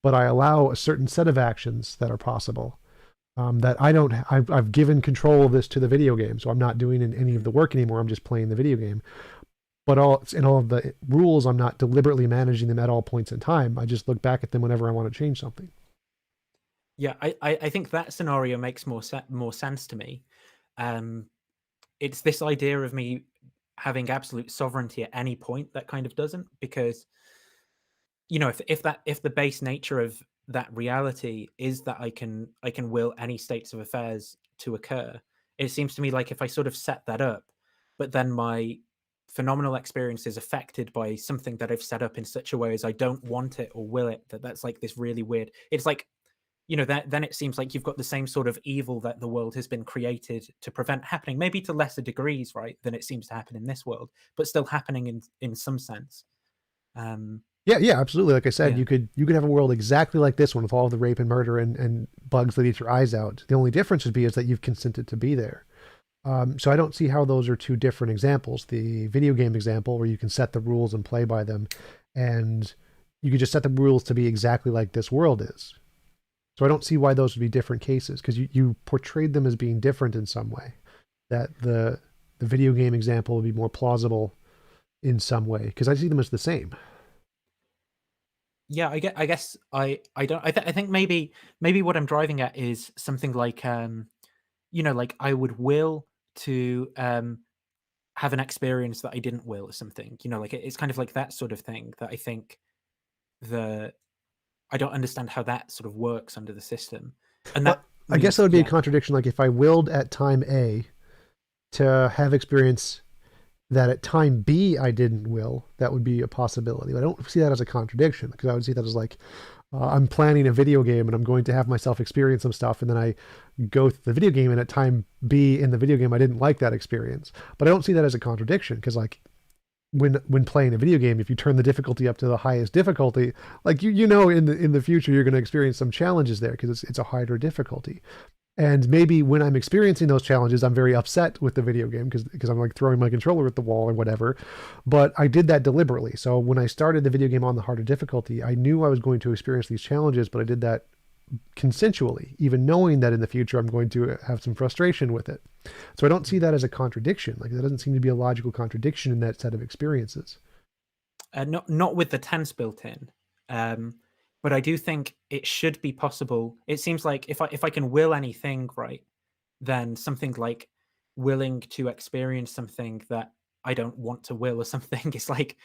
but I allow a certain set of actions that are possible. That I don't, I've given control of this to the video game, so I'm not doing any of the work anymore. I'm just playing the video game. But all of the rules, I'm not deliberately managing them at all points in time. I just look back at them whenever I want to change something. Yeah, I think that scenario makes more sense to me. It's this idea of me having absolute sovereignty at any point that kind of doesn't, because if the base nature of that reality is that I can will any states of affairs to occur, it seems to me like if I sort of set that up, but then my phenomenal experience is affected by something that I've set up in such a way as I don't want it or will it, that's like this really weird. It's like, that then it seems like you've got the same sort of evil that the world has been created to prevent happening, maybe to lesser degrees, right, than it seems to happen in this world, but still happening in some sense. Yeah, absolutely. Like I said, Yeah. you could have a world exactly like this one with all of the rape and murder and bugs that eat your eyes out. The only difference would be is that you've consented to be there. So I don't see how those are two different examples. The video game example, where you can set the rules and play by them, and you could just set the rules to be exactly like this world is. So I don't see why those would be different cases, because you portrayed them as being different in some way. That the video game example would be more plausible in some way, because I see them as the same. Yeah, I guess I don't I think maybe what I'm driving at is something like like I would will to have an experience that I didn't will or something. Like it's kind of like that sort of thing that I think the I don't understand how that sort of works under the system. And Well, that I guess that means would be a contradiction. Like if I willed at time A to have experience that at time B I didn't will, that would be a possibility. But I don't see that as a contradiction because I would see that as like I'm planning a video game and I'm going to have myself experience some stuff, and then I go through the video game, and at time B in the video game I didn't like that experience. But I don't see that as a contradiction because like when playing a video game, if you turn the difficulty up to the highest difficulty, like you know in the future you're going to experience some challenges there because it's a harder difficulty. And maybe when I'm experiencing those challenges, I'm very upset with the video game because I'm like throwing my controller at the wall or whatever. But I did that deliberately. So when I started the video game on the harder difficulty, I knew I was going to experience these challenges, but I did that consensually, even knowing that in the future I'm going to have some frustration with it. So I don't see that as a contradiction. Like there doesn't seem to be a logical contradiction in that set of experiences. not with the tense built in. But I do think it should be possible. It seems like if I can will anything, right, then something like willing to experience something that I don't want to will or something is like,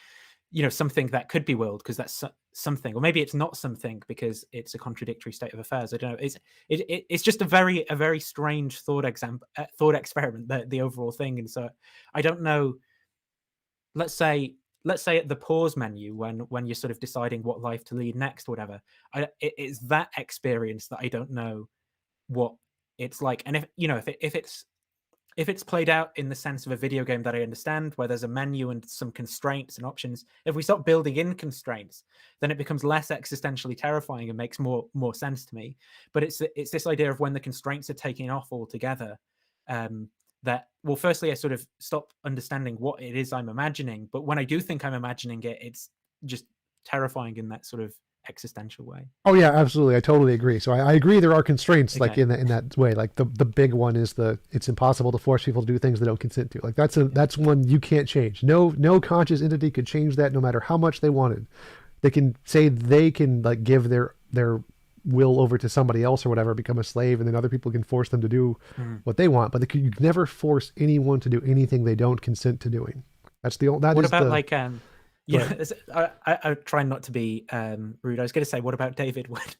something that could be willed because that's something, or maybe it's not something because it's a contradictory state of affairs. I don't know. It's just a very strange thought experiment, the overall thing. And so I don't know. Let's say at the pause menu when you're sort of deciding what life to lead next or whatever, it's that experience that I don't know what it's like. And if it's played out in the sense of a video game that I understand, where there's a menu and some constraints and options, if we start building in constraints, then it becomes less existentially terrifying and makes more sense to me. But it's this idea of when the constraints are taken off altogether, that, well, firstly, I sort of stop understanding what it is I'm imagining. But when I do think I'm imagining it, it's just terrifying in that sort of existential way. Oh yeah, absolutely. I totally agree. So I agree there are constraints like Okay. in that way. Like the big one is it's impossible to force people to do things they don't consent to. Like that's one you can't change. No conscious entity could change that no matter how much they wanted. They can say they can like give their will over to somebody else or whatever, become a slave, and then other people can force them to do what they want. But you can never force anyone to do anything they don't consent to doing. What about like Yeah, I try not to be rude. I was going to say, what about David Wood?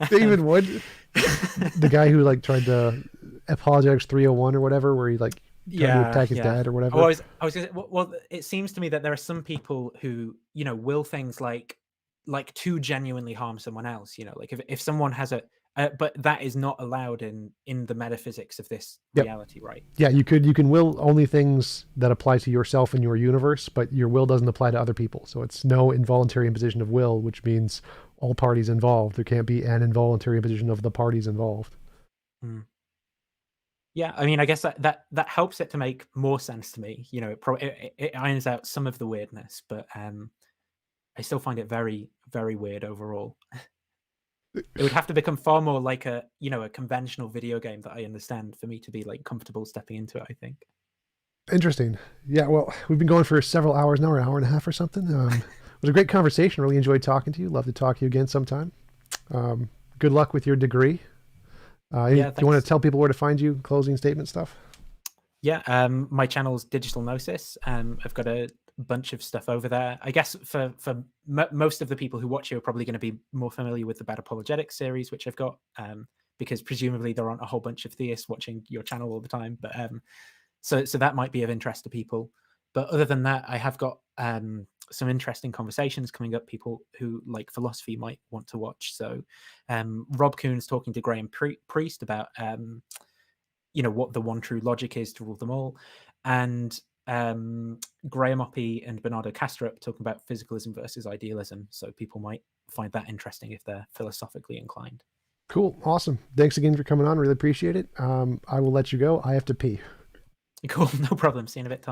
David Wood, the guy who like tried to apologize 301 or whatever, where he like tried to attack his dad or whatever. Oh, I was gonna say, well, it seems to me that there are some people who will things like to genuinely harm someone else. Like if someone has but that is not allowed in the metaphysics of this Yep. reality, right? Yeah, you can will only things that apply to yourself and your universe, but your will doesn't apply to other people. So it's no involuntary imposition of will, which means all parties involved. There can't be an involuntary imposition of the parties involved. Mm. Yeah, I mean, I guess that helps it to make more sense to me. It irons out some of the weirdness, but I still find it very, very weird overall. It would have to become far more like a conventional video game that I understand for me to be like comfortable stepping into it, I think. Interesting. Yeah, well, we've been going for several hours now, or an hour and a half or something. It was a great conversation. Really enjoyed talking to you. Love to talk to you again sometime. Good luck with your degree. Yeah, do you want to tell people where to find you? Closing statement stuff. Yeah, my channel's Digital Gnosis. I've got a bunch of stuff over there. I guess for most of the people who watch you are probably going to be more familiar with the Bad Apologetics series, which I've got, because presumably there aren't a whole bunch of theists watching your channel all the time. But so that might be of interest to people. But other than that, I have got some interesting conversations coming up. People who like philosophy might want to watch. So Rob Kuhn's talking to Graham Priest about what the one true logic is to rule them all, and Graham Oppy and Bernardo Kastrup talking about physicalism versus idealism. So people might find that interesting if they're philosophically inclined. Cool. Awesome. Thanks again for coming on. Really appreciate it. I will let you go. I have to pee. Cool. No problem. See you in a bit, Tom.